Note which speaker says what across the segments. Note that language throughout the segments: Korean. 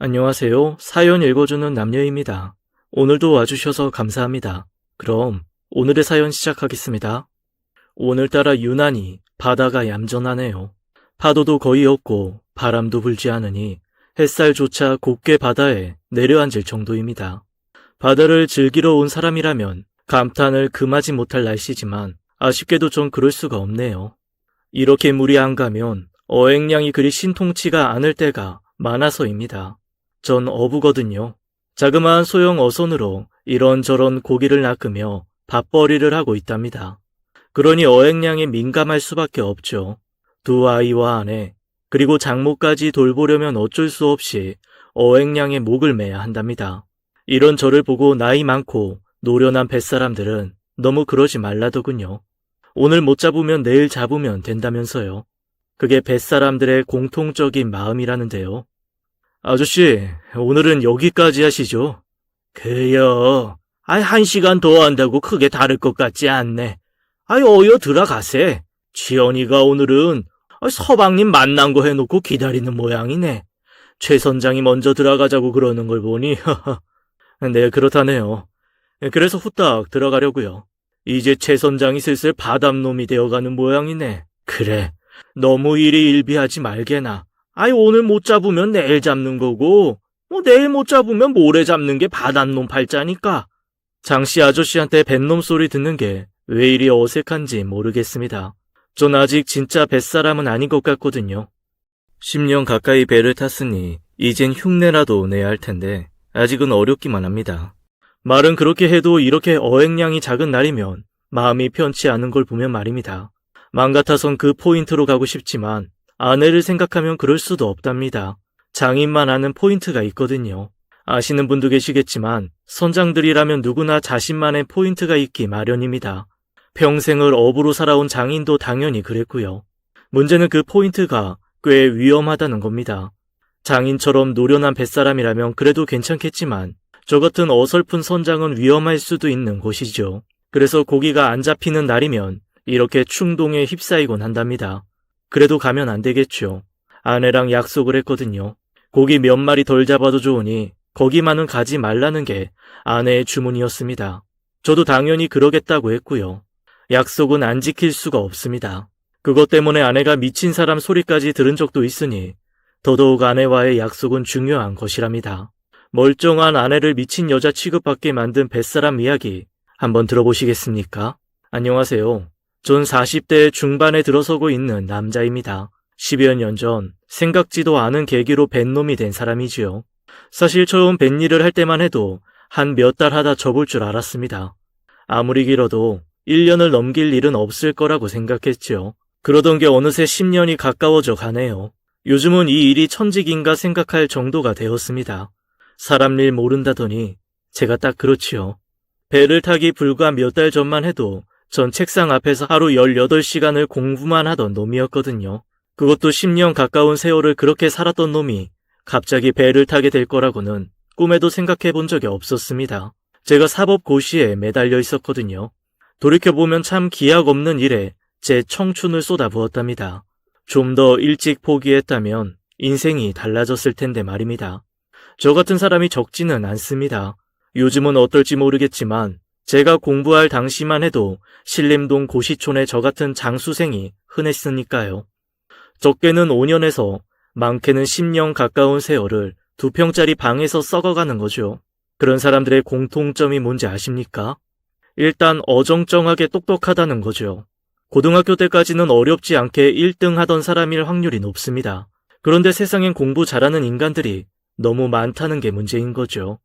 Speaker 1: 안녕하세요. 사연 읽어주는 남녀입니다. 오늘도 와주셔서 감사합니다. 그럼 오늘의 사연 시작하겠습니다. 오늘따라 유난히 바다가 얌전하네요. 파도도 거의 없고 바람도 불지 않으니 햇살조차 곱게 바다에 내려앉을 정도입니다. 바다를 즐기러 온 사람이라면 감탄을 금하지 못할 날씨지만 아쉽게도 전 그럴 수가 없네요. 이렇게 물이 안 가면 어획량이 그리 신통치가 않을 때가 많아서입니다. 전 어부거든요. 자그마한 소형 어선으로 이런저런 고기를 낚으며 밥벌이를 하고 있답니다. 그러니 어획량에 민감할 수밖에 없죠. 두 아이와 아내, 그리고 장모까지 돌보려면 어쩔 수 없이 어획량에 목을 매야 한답니다. 이런 저를 보고 나이 많고 노련한 뱃사람들은 너무 그러지 말라더군요. 오늘 못 잡으면 내일 잡으면 된다면서요. 그게 뱃사람들의 공통적인 마음이라는데요. 아저씨, 오늘은 여기까지 하시죠? 그요. 1시간 더 한다고 크게 다를 것 같지 않네. 어여 들어가세. 지연이가 오늘은 서방님 만난 거 해놓고 기다리는 모양이네. 최 선장이 먼저 들어가자고 그러는 걸 보니 네, 그렇다네요. 그래서 후딱 들어가려고요. 이제 최 선장이 슬슬 바닷놈이 되어가는 모양이네. 그래, 너무 일이 일비하지 말게나. 오늘 못 잡으면 내일 잡는 거고, 내일 못 잡으면 모레 잡는 게 바닷놈 팔자니까. 장씨 아저씨한테 뱃놈 소리 듣는 게 왜 이리 어색한지 모르겠습니다. 전 아직 진짜 뱃사람은 아닌 것 같거든요. 10년 가까이 배를 탔으니 이젠 흉내라도 내야 할 텐데 아직은 어렵기만 합니다. 말은 그렇게 해도 이렇게 어획량이 작은 날이면 마음이 편치 않은 걸 보면 말입니다. 맘 같아선 그 포인트로 가고 싶지만 아내를 생각하면 그럴 수도 없답니다. 장인만 아는 포인트가 있거든요. 아시는 분도 계시겠지만 선장들이라면 누구나 자신만의 포인트가 있기 마련입니다. 평생을 어부로 살아온 장인도 당연히 그랬고요. 문제는 그 포인트가 꽤 위험하다는 겁니다. 장인처럼 노련한 뱃사람이라면 그래도 괜찮겠지만 저 같은 어설픈 선장은 위험할 수도 있는 곳이죠. 그래서 고기가 안 잡히는 날이면 이렇게 충동에 휩싸이곤 한답니다. 그래도 가면 안 되겠죠. 아내랑 약속을 했거든요. 고기 몇 마리 덜 잡아도 좋으니 거기만은 가지 말라는 게 아내의 주문이었습니다. 저도 당연히 그러겠다고 했고요. 약속은 안 지킬 수가 없습니다. 그것 때문에 아내가 미친 사람 소리까지 들은 적도 있으니 더더욱 아내와의 약속은 중요한 것이랍니다. 멀쩡한 아내를 미친 여자 취급받게 만든 뱃사람 이야기 한번 들어보시겠습니까? 안녕하세요. 전 40대 중반에 들어서고 있는 남자입니다. 10여 년 전 생각지도 않은 계기로 뱃놈이 된 사람이지요. 사실 처음 뱃일을 할 때만 해도 한 몇 달 하다 접을 줄 알았습니다. 아무리 길어도 1년을 넘길 일은 없을 거라고 생각했지요. 그러던 게 어느새 10년이 가까워져 가네요. 요즘은 이 일이 천직인가 생각할 정도가 되었습니다. 사람 일 모른다더니 제가 딱 그렇지요. 배를 타기 불과 몇 달 전만 해도 전 책상 앞에서 하루 18시간을 공부만 하던 놈이었거든요. 그것도 10년 가까운 세월을 그렇게 살았던 놈이 갑자기 배를 타게 될 거라고는 꿈에도 생각해 본 적이 없었습니다. 제가 사법고시에 매달려 있었거든요. 돌이켜보면 참 기약 없는 일에 제 청춘을 쏟아부었답니다. 좀 더 일찍 포기했다면 인생이 달라졌을 텐데 말입니다. 저 같은 사람이 적지는 않습니다. 요즘은 어떨지 모르겠지만 제가 공부할 당시만 해도 신림동 고시촌에 저 같은 장수생이 흔했으니까요. 적게는 5년에서 많게는 10년 가까운 세월을 2평짜리 방에서 썩어가는 거죠. 그런 사람들의 공통점이 뭔지 아십니까? 일단 어정쩡하게 똑똑하다는 거죠. 고등학교 때까지는 어렵지 않게 1등 하던 사람일 확률이 높습니다. 그런데 세상엔 공부 잘하는 인간들이 너무 많다는 게 문제인 거죠.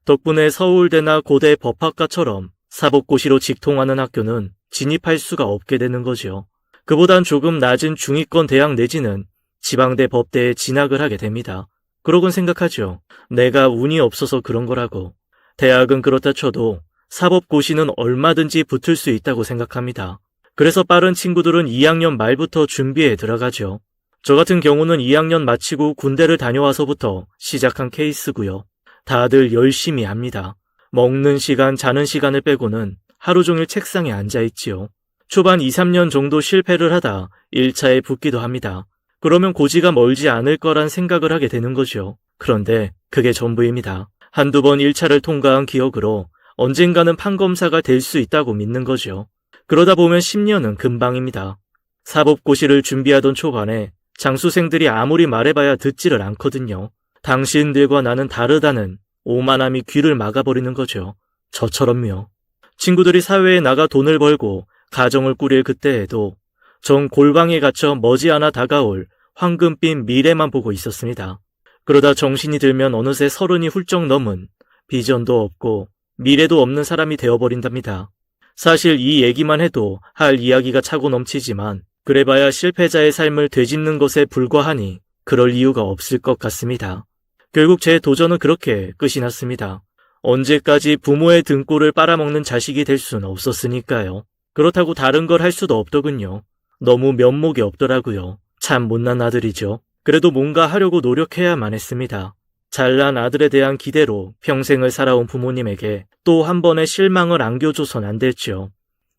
Speaker 1: 덕분에 서울대나 고대 법학과처럼 사법고시로 직통하는 학교는 진입할 수가 없게 되는 거죠. 그보단 조금 낮은 중위권 대학 내지는 지방대 법대에 진학을 하게 됩니다. 그러곤 생각하죠. 내가 운이 없어서 그런 거라고. 대학은 그렇다 쳐도 사법고시는 얼마든지 붙을 수 있다고 생각합니다. 그래서 빠른 친구들은 2학년 말부터 준비에 들어가죠. 저 같은 경우는 2학년 마치고 군대를 다녀와서부터 시작한 케이스고요. 다들 열심히 합니다. 먹는 시간, 자는 시간을 빼고는 하루 종일 책상에 앉아있지요. 초반 2, 3년 정도 실패를 하다 1차에 붙기도 합니다. 그러면 고지가 멀지 않을 거란 생각을 하게 되는 거죠. 그런데 그게 전부입니다. 한두 번 1차를 통과한 기억으로 언젠가는 판검사가 될 수 있다고 믿는 거죠. 그러다 보면 10년은 금방입니다. 사법고시를 준비하던 초반에 장수생들이 아무리 말해봐야 듣지를 않거든요. 당신들과 나는 다르다는 오만함이 귀를 막아버리는 거죠. 저처럼요. 친구들이 사회에 나가 돈을 벌고 가정을 꾸릴 그때에도 전 골방에 갇혀 머지않아 다가올 황금빛 미래만 보고 있었습니다. 그러다 정신이 들면 어느새 30이 훌쩍 넘은 비전도 없고 미래도 없는 사람이 되어버린답니다. 사실 이 얘기만 해도 할 이야기가 차고 넘치지만 그래봐야 실패자의 삶을 되짚는 것에 불과하니 그럴 이유가 없을 것 같습니다. 결국 제 도전은 그렇게 끝이 났습니다. 언제까지 부모의 등골을 빨아먹는 자식이 될 수는 없었으니까요. 그렇다고 다른 걸 할 수도 없더군요. 너무 면목이 없더라고요. 참 못난 아들이죠. 그래도 뭔가 하려고 노력해야만 했습니다. 잘난 아들에 대한 기대로 평생을 살아온 부모님에게 또 한 번의 실망을 안겨줘선 안 됐죠.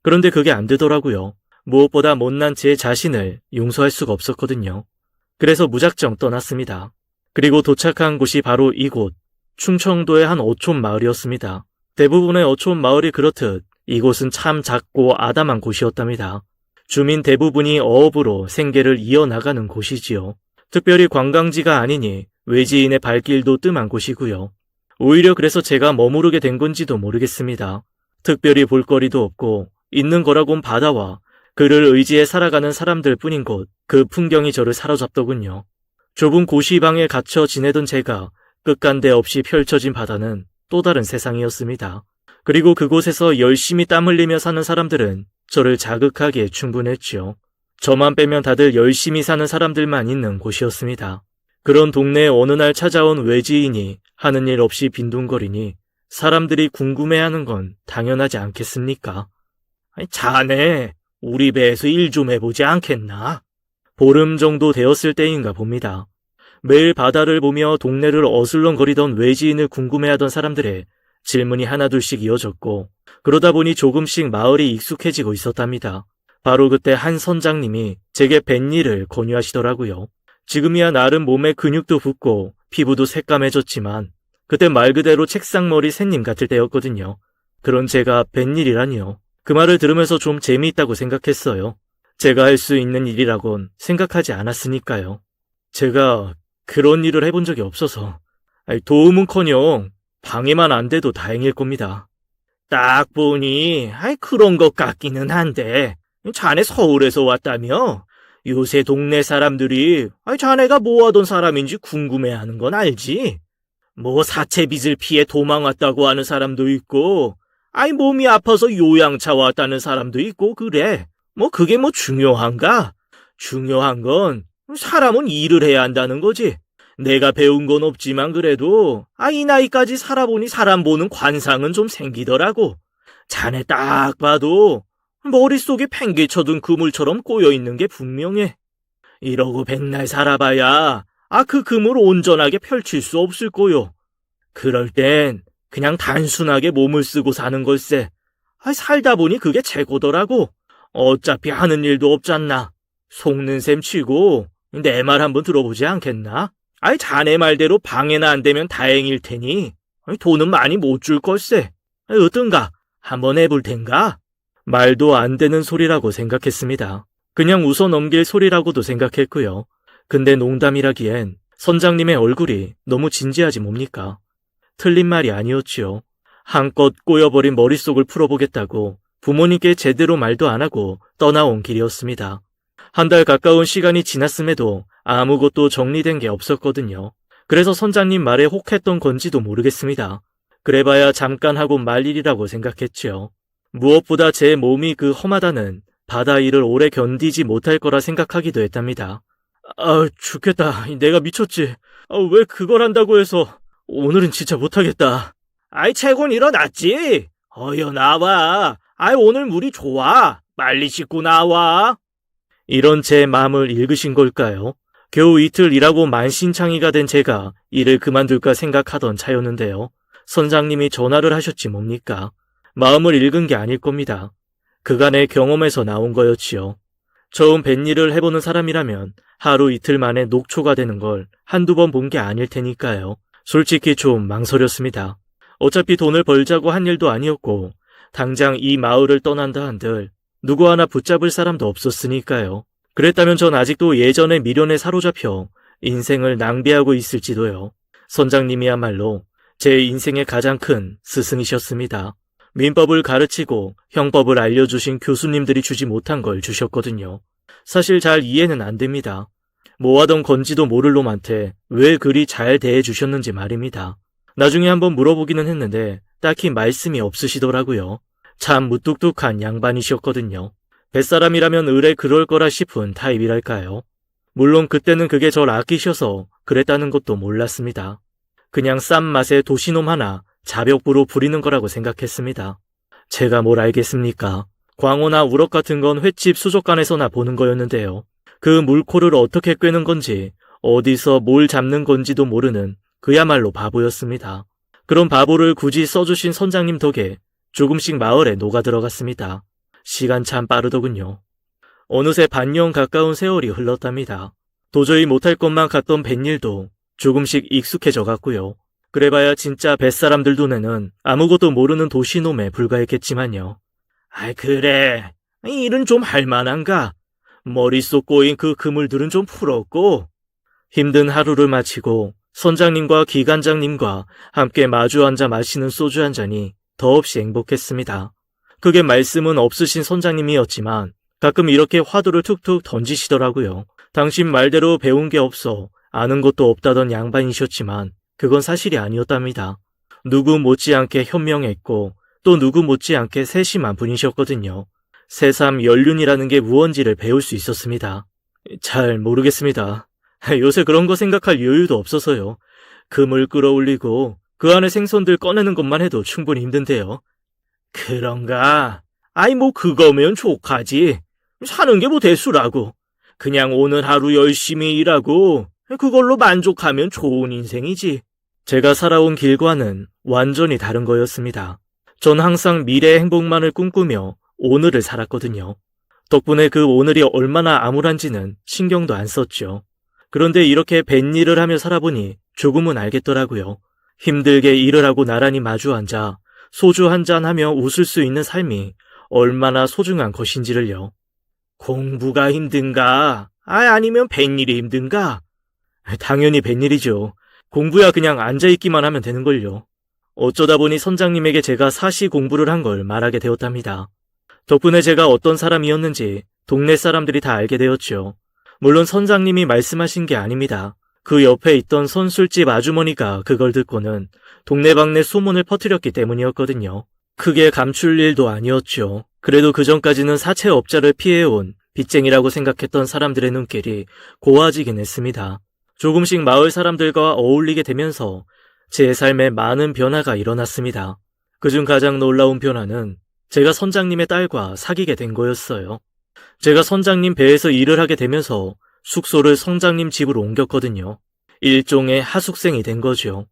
Speaker 1: 그런데 그게 안 되더라고요. 무엇보다 못난 제 자신을 용서할 수가 없었거든요. 그래서 무작정 떠났습니다. 그리고 도착한 곳이 바로 이곳, 충청도의 한 어촌 마을이었습니다. 대부분의 어촌 마을이 그렇듯 이곳은 참 작고 아담한 곳이었답니다. 주민 대부분이 어업으로 생계를 이어나가는 곳이지요. 특별히 관광지가 아니니 외지인의 발길도 뜸한 곳이고요. 오히려 그래서 제가 머무르게 된 건지도 모르겠습니다. 특별히 볼거리도 없고 있는 거라곤 바다와 그를 의지해 살아가는 사람들 뿐인 곳, 그 풍경이 저를 사로잡더군요. 좁은 고시방에 갇혀 지내던 제가 끝간데 없이 펼쳐진 바다는 또 다른 세상이었습니다. 그리고 그곳에서 열심히 땀 흘리며 사는 사람들은 저를 자극하기에 충분했지요. 저만 빼면 다들 열심히 사는 사람들만 있는 곳이었습니다. 그런 동네에 어느 날 찾아온 외지인이 하는 일 없이 빈둥거리니 사람들이 궁금해하는 건 당연하지 않겠습니까? 자네, 우리 배에서 일 좀 해보지 않겠나? 보름 정도 되었을 때인가 봅니다. 매일 바다를 보며 동네를 어슬렁거리던 외지인을 궁금해하던 사람들의 질문이 하나둘씩 이어졌고 그러다 보니 조금씩 마을이 익숙해지고 있었답니다. 바로 그때 한 선장님이 제게 뱃일을 권유하시더라고요. 지금이야 나름 몸에 근육도 붙고 피부도 새까매졌지만 그때 말 그대로 책상머리 새님 같을 때였거든요. 그런 제가 뱃일이라니요. 그 말을 들으면서 좀 재미있다고 생각했어요. 제가 할 수 있는 일이라곤 생각하지 않았으니까요. 제가 그런 일을 해본 적이 없어서 도움은커녕 방해만 안 돼도 다행일 겁니다. 딱 보니 그런 것 같기는 한데 자네 서울에서 왔다며? 요새 동네 사람들이 자네가 뭐 하던 사람인지 궁금해하는 건 알지? 뭐 사채빚을 피해 도망 왔다고 하는 사람도 있고 몸이 아파서 요양차 왔다는 사람도 있고 그래. 뭐 그게 뭐 중요한가? 중요한 건 사람은 일을 해야 한다는 거지. 내가 배운 건 없지만 그래도 이 나이까지 살아보니 사람 보는 관상은 좀 생기더라고. 자네 딱 봐도 머릿속에 팽개쳐둔 그물처럼 꼬여있는 게 분명해. 이러고 백날 살아봐야 그 그물 온전하게 펼칠 수 없을 거요. 그럴 땐 그냥 단순하게 몸을 쓰고 사는 걸세. 살다 보니 그게 최고더라고. 어차피 하는 일도 없잖나. 속는 셈 치고 내 말 한번 들어보지 않겠나? 자네 말대로 방해나 안 되면 다행일 테니 돈은 많이 못 줄 걸세. 어떤가? 한번 해볼 텐가? 말도 안 되는 소리라고 생각했습니다. 그냥 웃어 넘길 소리라고도 생각했고요. 근데 농담이라기엔 선장님의 얼굴이 너무 진지하지 뭡니까? 틀린 말이 아니었지요. 한껏 꼬여버린 머릿속을 풀어보겠다고 부모님께 제대로 말도 안 하고 떠나온 길이었습니다. 한 달 가까운 시간이 지났음에도 아무것도 정리된 게 없었거든요. 그래서 선장님 말에 혹했던 건지도 모르겠습니다. 그래봐야 잠깐 하고 말 일이라고 생각했지요. 무엇보다 제 몸이 그 험하다는 바다 일을 오래 견디지 못할 거라 생각하기도 했답니다. 죽겠다. 내가 미쳤지. 왜 그걸 한다고 해서 오늘은 진짜 못하겠다. 채곤 일어났지? 어여 나와. 오늘 물이 좋아. 빨리 씻고 나와. 이런 제 마음을 읽으신 걸까요? 겨우 이틀 일하고 만신창이가 된 제가 일을 그만둘까 생각하던 차였는데요. 선장님이 전화를 하셨지 뭡니까? 마음을 읽은 게 아닐 겁니다. 그간의 경험에서 나온 거였지요. 처음 뱃일을 해보는 사람이라면 하루 이틀 만에 녹초가 되는 걸 한두 번 본 게 아닐 테니까요. 솔직히 좀 망설였습니다. 어차피 돈을 벌자고 한 일도 아니었고 당장 이 마을을 떠난다 한들 누구 하나 붙잡을 사람도 없었으니까요. 그랬다면 전 아직도 예전의 미련에 사로잡혀 인생을 낭비하고 있을지도요. 선장님이야말로 제 인생의 가장 큰 스승이셨습니다. 민법을 가르치고 형법을 알려주신 교수님들이 주지 못한 걸 주셨거든요. 사실 잘 이해는 안 됩니다. 뭐 하던 건지도 모를 놈한테 왜 그리 잘 대해주셨는지 말입니다. 나중에 한번 물어보기는 했는데 딱히 말씀이 없으시더라고요. 참 무뚝뚝한 양반이셨거든요. 뱃사람이라면 의뢰 그럴 거라 싶은 타입이랄까요. 물론 그때는 그게 절 아끼셔서 그랬다는 것도 몰랐습니다. 그냥 싼 맛에 도시놈 하나 자벽부로 부리는 거라고 생각했습니다. 제가 뭘 알겠습니까? 광어나 우럭 같은 건 횟집 수족관에서나 보는 거였는데요. 그 물코를 어떻게 꿰는 건지 어디서 뭘 잡는 건지도 모르는 그야말로 바보였습니다. 그런 바보를 굳이 써주신 선장님 덕에 조금씩 마을에 녹아들어갔습니다. 시간 참 빠르더군요. 어느새 반년 가까운 세월이 흘렀답니다. 도저히 못할 것만 같던 뱃일도 조금씩 익숙해져 갔고요. 그래봐야 진짜 뱃사람들 눈에는 아무것도 모르는 도시놈에 불과했겠지만요. 아이 그래, 이 일은 좀 할만한가? 머릿속 꼬인 그 그물들은 좀 풀었고. 힘든 하루를 마치고 선장님과 기관장님과 함께 마주 앉아 마시는 소주 한 잔이 더없이 행복했습니다. 그게 말씀은 없으신 선장님이었지만 가끔 이렇게 화두를 툭툭 던지시더라고요. 당신 말대로 배운 게 없어 아는 것도 없다던 양반이셨지만 그건 사실이 아니었답니다. 누구 못지않게 현명했고 또 누구 못지않게 세심한 분이셨거든요. 새삼 연륜이라는 게 무언지를 배울 수 있었습니다. 잘 모르겠습니다. 요새 그런 거 생각할 여유도 없어서요. 금을 끌어올리고 그 안에 생선들 꺼내는 것만 해도 충분히 힘든데요. 그런가? 아이 뭐 그거면 족하지. 사는 게 뭐 대수라고. 그냥 오늘 하루 열심히 일하고 그걸로 만족하면 좋은 인생이지. 제가 살아온 길과는 완전히 다른 거였습니다. 전 항상 미래의 행복만을 꿈꾸며 오늘을 살았거든요. 덕분에 그 오늘이 얼마나 암울한지는 신경도 안 썼죠. 그런데 이렇게 뱃일을 하며 살아보니 조금은 알겠더라고요. 힘들게 일을 하고 나란히 마주 앉아 소주 한잔 하며 웃을 수 있는 삶이 얼마나 소중한 것인지를요. 공부가 힘든가? 아니면 뱃일이 힘든가? 당연히 뱃일이죠. 공부야 그냥 앉아있기만 하면 되는걸요. 어쩌다 보니 선장님에게 제가 사시 공부를 한 걸 말하게 되었답니다. 덕분에 제가 어떤 사람이었는지 동네 사람들이 다 알게 되었죠. 물론 선장님이 말씀하신 게 아닙니다. 그 옆에 있던 선술집 아주머니가 그걸 듣고는 동네방네 소문을 퍼뜨렸기 때문이었거든요. 크게 감출 일도 아니었죠. 그래도 그전까지는 사채업자를 피해온 빚쟁이라고 생각했던 사람들의 눈길이 고와지긴 했습니다. 조금씩 마을 사람들과 어울리게 되면서 제 삶에 많은 변화가 일어났습니다. 그중 가장 놀라운 변화는 제가 선장님의 딸과 사귀게 된 거였어요. 제가 선장님 배에서 일을 하게 되면서 숙소를 선장님 집으로 옮겼거든요. 일종의 하숙생이 된 거죠.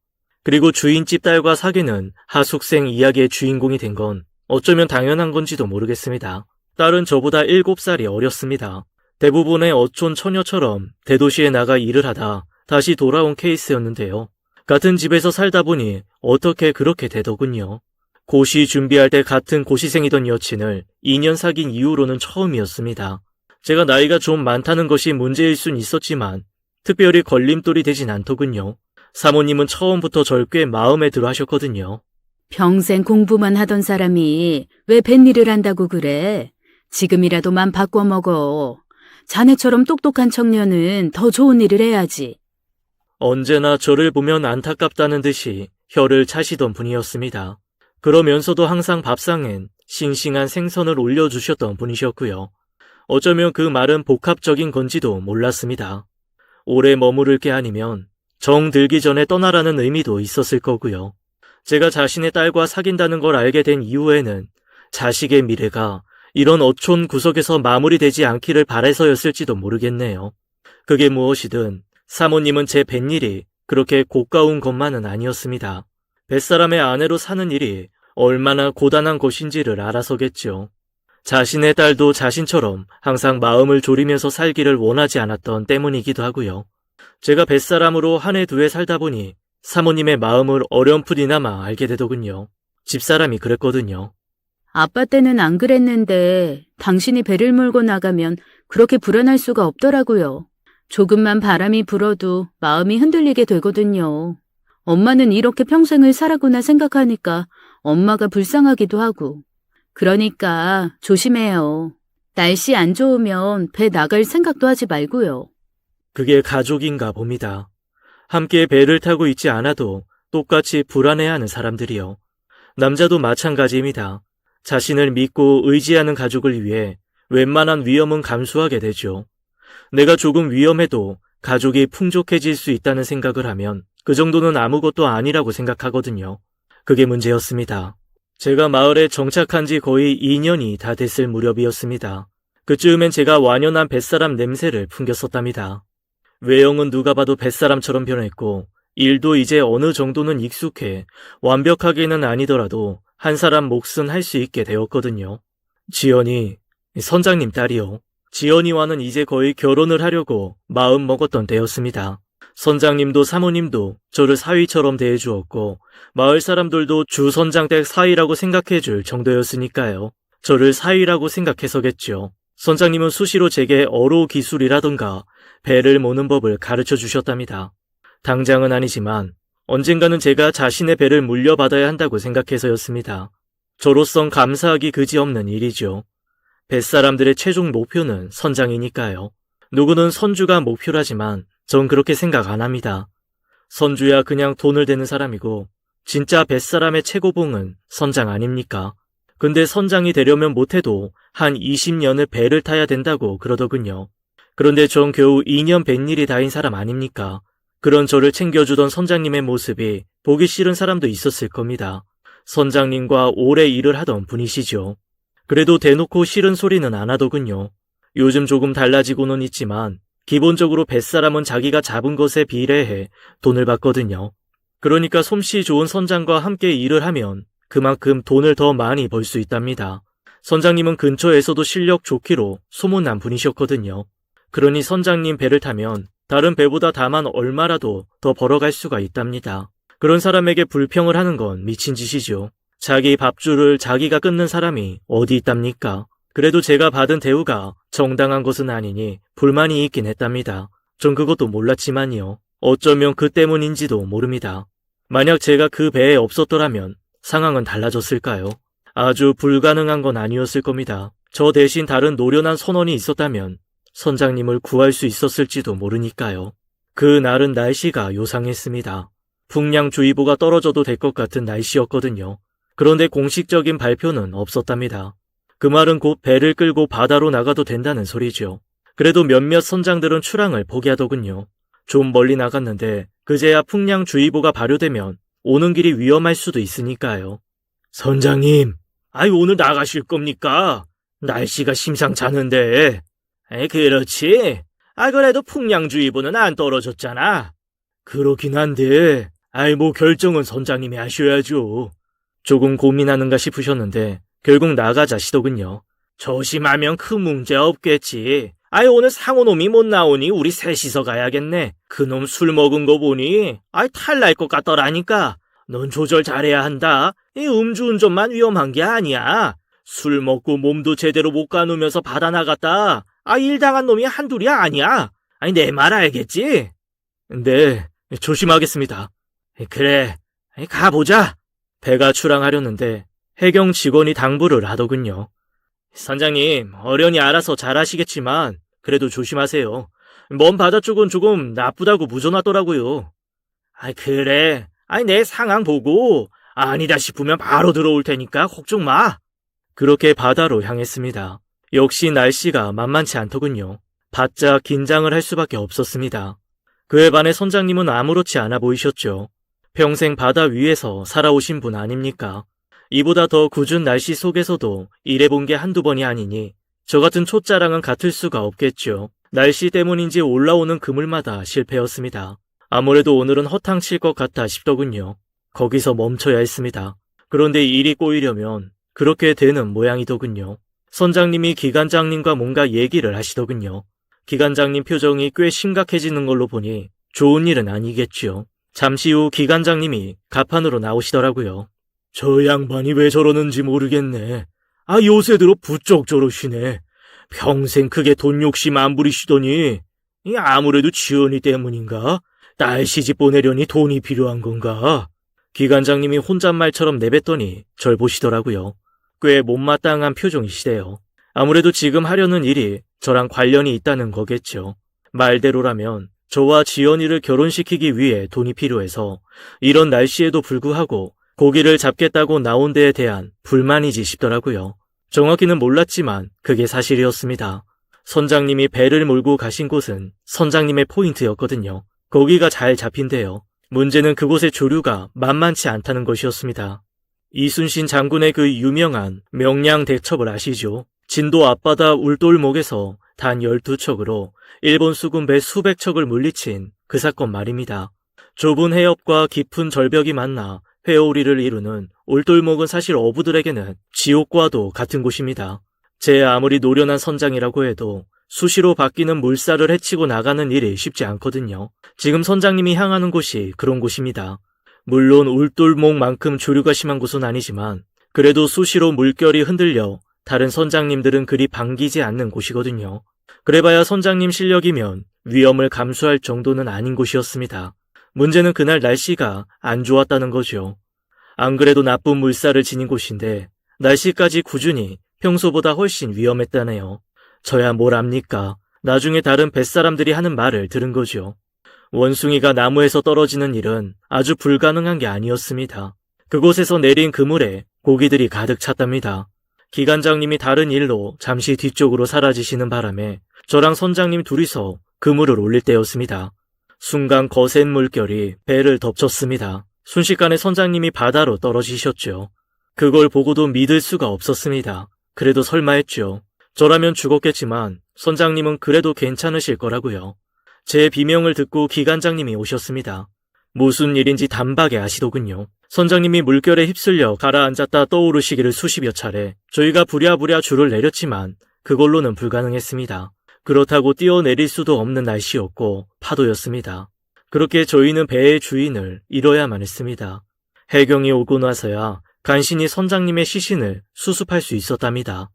Speaker 1: 그리고 주인집 딸과 사귀는 하숙생 이야기의 주인공이 된 건 어쩌면 당연한 건지도 모르겠습니다. 딸은 저보다 7살이 어렸습니다. 대부분의 어촌 처녀처럼 대도시에 나가 일을 하다 다시 돌아온 케이스였는데요. 같은 집에서 살다 보니 어떻게 그렇게 되더군요. 고시 준비할 때 같은 고시생이던 여친을 2년 사귄 이후로는 처음이었습니다. 제가 나이가 좀 많다는 것이 문제일 순 있었지만 특별히 걸림돌이 되진 않더군요. 사모님은 처음부터 절 꽤 마음에 들어 하셨거든요.
Speaker 2: 평생 공부만 하던 사람이 왜 뱃일을 한다고 그래? 지금이라도 맘 바꿔먹어. 자네처럼 똑똑한 청년은 더 좋은 일을 해야지.
Speaker 1: 언제나 저를 보면 안타깝다는 듯이 혀를 차시던 분이었습니다. 그러면서도 항상 밥상엔 싱싱한 생선을 올려주셨던 분이셨고요. 어쩌면 그 말은 복합적인 건지도 몰랐습니다. 오래 머무를 게 아니면 정 들기 전에 떠나라는 의미도 있었을 거고요. 제가 자신의 딸과 사귄다는 걸 알게 된 이후에는 자식의 미래가 이런 어촌 구석에서 마무리되지 않기를 바라서였을지도 모르겠네요. 그게 무엇이든 사모님은 제 뱃일이 그렇게 고가운 것만은 아니었습니다. 뱃사람의 아내로 사는 일이 얼마나 고단한 것인지를 알아서겠죠. 자신의 딸도 자신처럼 항상 마음을 졸이면서 살기를 원하지 않았던 때문이기도 하고요. 제가 뱃사람으로 한 해 두 해 살다 보니 사모님의 마음을 어렴풋이나마 알게 되더군요. 집사람이 그랬거든요.
Speaker 2: 아빠 때는 안 그랬는데 당신이 배를 몰고 나가면 그렇게 불안할 수가 없더라고요. 조금만 바람이 불어도 마음이 흔들리게 되거든요. 엄마는 이렇게 평생을 살았구나 생각하니까 엄마가 불쌍하기도 하고. 그러니까 조심해요. 날씨 안 좋으면 배 나갈 생각도 하지 말고요.
Speaker 1: 그게 가족인가 봅니다. 함께 배를 타고 있지 않아도 똑같이 불안해하는 사람들이요. 남자도 마찬가지입니다. 자신을 믿고 의지하는 가족을 위해 웬만한 위험은 감수하게 되죠. 내가 조금 위험해도 가족이 풍족해질 수 있다는 생각을 하면 그 정도는 아무것도 아니라고 생각하거든요. 그게 문제였습니다. 제가 마을에 정착한 지 거의 2년이 다 됐을 무렵이었습니다. 그쯤엔 제가 완연한 뱃사람 냄새를 풍겼었답니다. 외형은 누가 봐도 뱃사람처럼 변했고 일도 이제 어느 정도는 익숙해 완벽하게는 아니더라도 한 사람 몫은 할 수 있게 되었거든요. 지연이, 선장님 딸이요. 지연이와는 이제 거의 결혼을 하려고 마음 먹었던 때였습니다. 선장님도 사모님도 저를 사위처럼 대해주었고 마을 사람들도 주 선장댁 사위라고 생각해줄 정도였으니까요. 저를 사위라고 생각해서겠죠. 선장님은 수시로 제게 어로 기술이라던가 배를 모는 법을 가르쳐 주셨답니다. 당장은 아니지만 언젠가는 제가 자신의 배를 물려받아야 한다고 생각해서였습니다. 저로선 감사하기 그지없는 일이죠. 뱃사람들의 최종 목표는 선장이니까요. 누구는 선주가 목표라지만 전 그렇게 생각 안 합니다. 선주야 그냥 돈을 대는 사람이고 진짜 뱃사람의 최고봉은 선장 아닙니까? 근데 선장이 되려면 못해도 한 20년을 배를 타야 된다고 그러더군요. 그런데 전 겨우 2년 뱃일이 다인 사람 아닙니까? 그런 저를 챙겨주던 선장님의 모습이 보기 싫은 사람도 있었을 겁니다. 선장님과 오래 일을 하던 분이시죠. 그래도 대놓고 싫은 소리는 안 하더군요. 요즘 조금 달라지고는 있지만 기본적으로 뱃사람은 자기가 잡은 것에 비례해 돈을 받거든요. 그러니까 솜씨 좋은 선장과 함께 일을 하면 그만큼 돈을 더 많이 벌 수 있답니다. 선장님은 근처에서도 실력 좋기로 소문난 분이셨거든요. 그러니 선장님 배를 타면 다른 배보다 다만 얼마라도 더 벌어갈 수가 있답니다. 그런 사람에게 불평을 하는 건 미친 짓이죠. 자기 밥줄을 자기가 끊는 사람이 어디 있답니까? 그래도 제가 받은 대우가 정당한 것은 아니니 불만이 있긴 했답니다. 전 그것도 몰랐지만요. 어쩌면 그 때문인지도 모릅니다. 만약 제가 그 배에 없었더라면 상황은 달라졌을까요? 아주 불가능한 건 아니었을 겁니다. 저 대신 다른 노련한 선원이 있었다면 선장님을 구할 수 있었을지도 모르니까요. 그 날은 날씨가 요상했습니다. 풍량주의보가 떨어져도 될 것 같은 날씨였거든요. 그런데 공식적인 발표는 없었답니다. 그 말은 곧 배를 끌고 바다로 나가도 된다는 소리죠. 그래도 몇몇 선장들은 출항을 포기하더군요. 좀 멀리 나갔는데 그제야 풍량주의보가 발효되면 오는 길이 위험할 수도 있으니까요. 선장님, 오늘 나가실 겁니까? 날씨가 심상찮은데. 그렇지. 그래도 풍량주의보는 안 떨어졌잖아. 그렇긴 한데, 뭐 결정은 선장님이 하셔야죠. 조금 고민하는가 싶으셨는데 결국 나가자시더군요. 조심하면 큰 문제 없겠지. 오늘 상호놈이 못 나오니 우리 셋이서 가야겠네. 그놈 술 먹은 거 보니 탈날 것 같더라니까. 넌 조절 잘해야 한다. 이 음주운전만 위험한 게 아니야. 술 먹고 몸도 제대로 못 가누면서 바다 나갔다. 일 당한 놈이 한둘이 아니야. 내 말 알겠지? 네, 조심하겠습니다. 그래, 가보자. 배가 출항하려는데 해경 직원이 당부를 하더군요. 선장님, 어련히 알아서 잘하시겠지만 그래도 조심하세요. 먼 바다 쪽은 조금 나쁘다고 묻어놨더라고요. 그래. 내 상황 보고 아니다 싶으면 바로 들어올 테니까 걱정 마. 그렇게 바다로 향했습니다. 역시 날씨가 만만치 않더군요. 바짝 긴장을 할 수밖에 없었습니다. 그에 반해 선장님은 아무렇지 않아 보이셨죠. 평생 바다 위에서 살아오신 분 아닙니까? 이보다 더 궂은 날씨 속에서도 일해본 게 한두 번이 아니니 저 같은 촌자랑은 같을 수가 없겠죠. 날씨 때문인지 올라오는 그물마다 실패였습니다. 아무래도 오늘은 허탕칠 것 같아 싶더군요. 거기서 멈춰야 했습니다. 그런데 일이 꼬이려면 그렇게 되는 모양이더군요. 선장님이 기관장님과 뭔가 얘기를 하시더군요. 기관장님 표정이 꽤 심각해지는 걸로 보니 좋은 일은 아니겠지요. 잠시 후 기관장님이 가판으로 나오시더라고요. 저 양반이 왜 저러는지 모르겠네. 요새 들어 부쩍 저러시네. 평생 크게 돈 욕심 안 부리시더니 아무래도 지연이 때문인가? 딸 시집 보내려니 돈이 필요한 건가? 기관장님이 혼잣말처럼 내뱉더니 절 보시더라고요. 꽤 못마땅한 표정이시대요. 아무래도 지금 하려는 일이 저랑 관련이 있다는 거겠죠. 말대로라면 저와 지연이를 결혼시키기 위해 돈이 필요해서 이런 날씨에도 불구하고 고기를 잡겠다고 나온 데에 대한 불만이지 싶더라고요. 정확히는 몰랐지만 그게 사실이었습니다. 선장님이 배를 몰고 가신 곳은 선장님의 포인트였거든요. 고기가 잘 잡힌대요. 문제는 그곳의 조류가 만만치 않다는 것이었습니다. 이순신 장군의 그 유명한 명량대첩을 아시죠? 진도 앞바다 울돌목에서 단 12척으로 일본 수군배 수백 척을 물리친 그 사건 말입니다. 좁은 해협과 깊은 절벽이 만나 회오리를 이루는 울돌목은 사실 어부들에게는 지옥과도 같은 곳입니다. 제 아무리 노련한 선장이라고 해도 수시로 바뀌는 물살을 헤치고 나가는 일이 쉽지 않거든요. 지금 선장님이 향하는 곳이 그런 곳입니다. 물론 울돌목만큼 조류가 심한 곳은 아니지만 그래도 수시로 물결이 흔들려 다른 선장님들은 그리 반기지 않는 곳이거든요. 그래봐야 선장님 실력이면 위험을 감수할 정도는 아닌 곳이었습니다. 문제는 그날 날씨가 안 좋았다는 거죠. 안 그래도 나쁜 물살을 지닌 곳인데 날씨까지 꾸준히 평소보다 훨씬 위험했다네요. 저야 뭘 압니까? 나중에 다른 뱃사람들이 하는 말을 들은 거죠. 원숭이가 나무에서 떨어지는 일은 아주 불가능한 게 아니었습니다. 그곳에서 내린 그물에 고기들이 가득 찼답니다. 기관장님이 다른 일로 잠시 뒤쪽으로 사라지시는 바람에 저랑 선장님 둘이서 그물을 올릴 때였습니다. 순간 거센 물결이 배를 덮쳤습니다. 순식간에 선장님이 바다로 떨어지셨죠. 그걸 보고도 믿을 수가 없었습니다. 그래도 설마 했죠. 저라면 죽었겠지만 선장님은 그래도 괜찮으실 거라고요. 제 비명을 듣고 기관장님이 오셨습니다. 무슨 일인지 단박에 아시더군요. 선장님이 물결에 휩쓸려 가라앉았다 떠오르시기를 수십여 차례 저희가 부랴부랴 줄을 내렸지만 그걸로는 불가능했습니다. 그렇다고 뛰어내릴 수도 없는 날씨였고 파도였습니다. 그렇게 저희는 배의 주인을 잃어야만 했습니다. 해경이 오고 나서야 간신히 선장님의 시신을 수습할 수 있었답니다.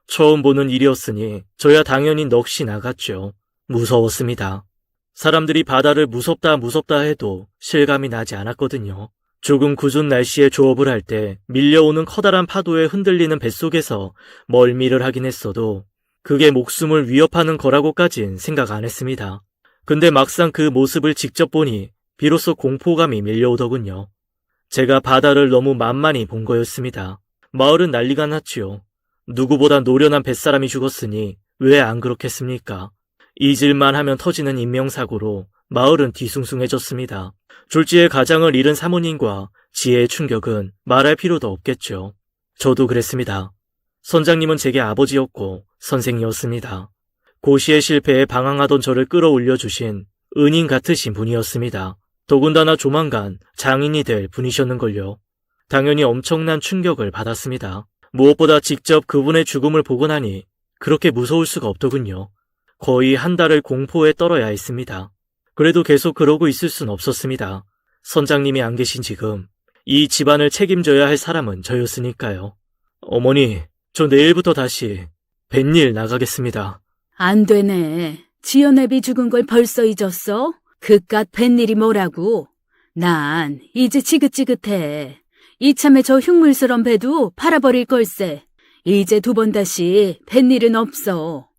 Speaker 1: 처음 보는 일이었으니 저야 당연히 넋이 나갔죠. 무서웠습니다. 사람들이 바다를 무섭다 해도 실감이 나지 않았거든요. 조금 궂은 날씨에 조업을 할 때 밀려오는 커다란 파도에 흔들리는 뱃속에서 멀미를 하긴 했어도 그게 목숨을 위협하는 거라고까진 생각 안 했습니다. 근데 막상 그 모습을 직접 보니 비로소 공포감이 밀려오더군요. 제가 바다를 너무 만만히 본 거였습니다. 마을은 난리가 났지요. 누구보다 노련한 뱃사람이 죽었으니 왜 안 그렇겠습니까? 잊을만 하면 터지는 인명사고로 마을은 뒤숭숭해졌습니다. 졸지에 가장을 잃은 사모님과 지혜의 충격은 말할 필요도 없겠죠. 저도 그랬습니다. 선장님은 제게 아버지였고 선생이었습니다. 고시의 실패에 방황하던 저를 끌어올려 주신 은인 같으신 분이었습니다. 더군다나 조만간 장인이 될 분이셨는걸요. 당연히 엄청난 충격을 받았습니다. 무엇보다 직접 그분의 죽음을 보고 나니 그렇게 무서울 수가 없더군요. 거의 한 달을 공포에 떨어야 했습니다. 그래도 계속 그러고 있을 순 없었습니다. 선장님이 안 계신 지금 이 집안을 책임져야 할 사람은 저였으니까요. 어머니, 저 내일부터 다시 뱃일 나가겠습니다.
Speaker 2: 안 되네. 지연애비 죽은 걸 벌써 잊었어? 그깟 뱃일이 뭐라고? 난 이제 지긋지긋해. 이참에 저 흉물스런 배도 팔아버릴 걸세. 이제 두 번 다시 뱃일은 없어.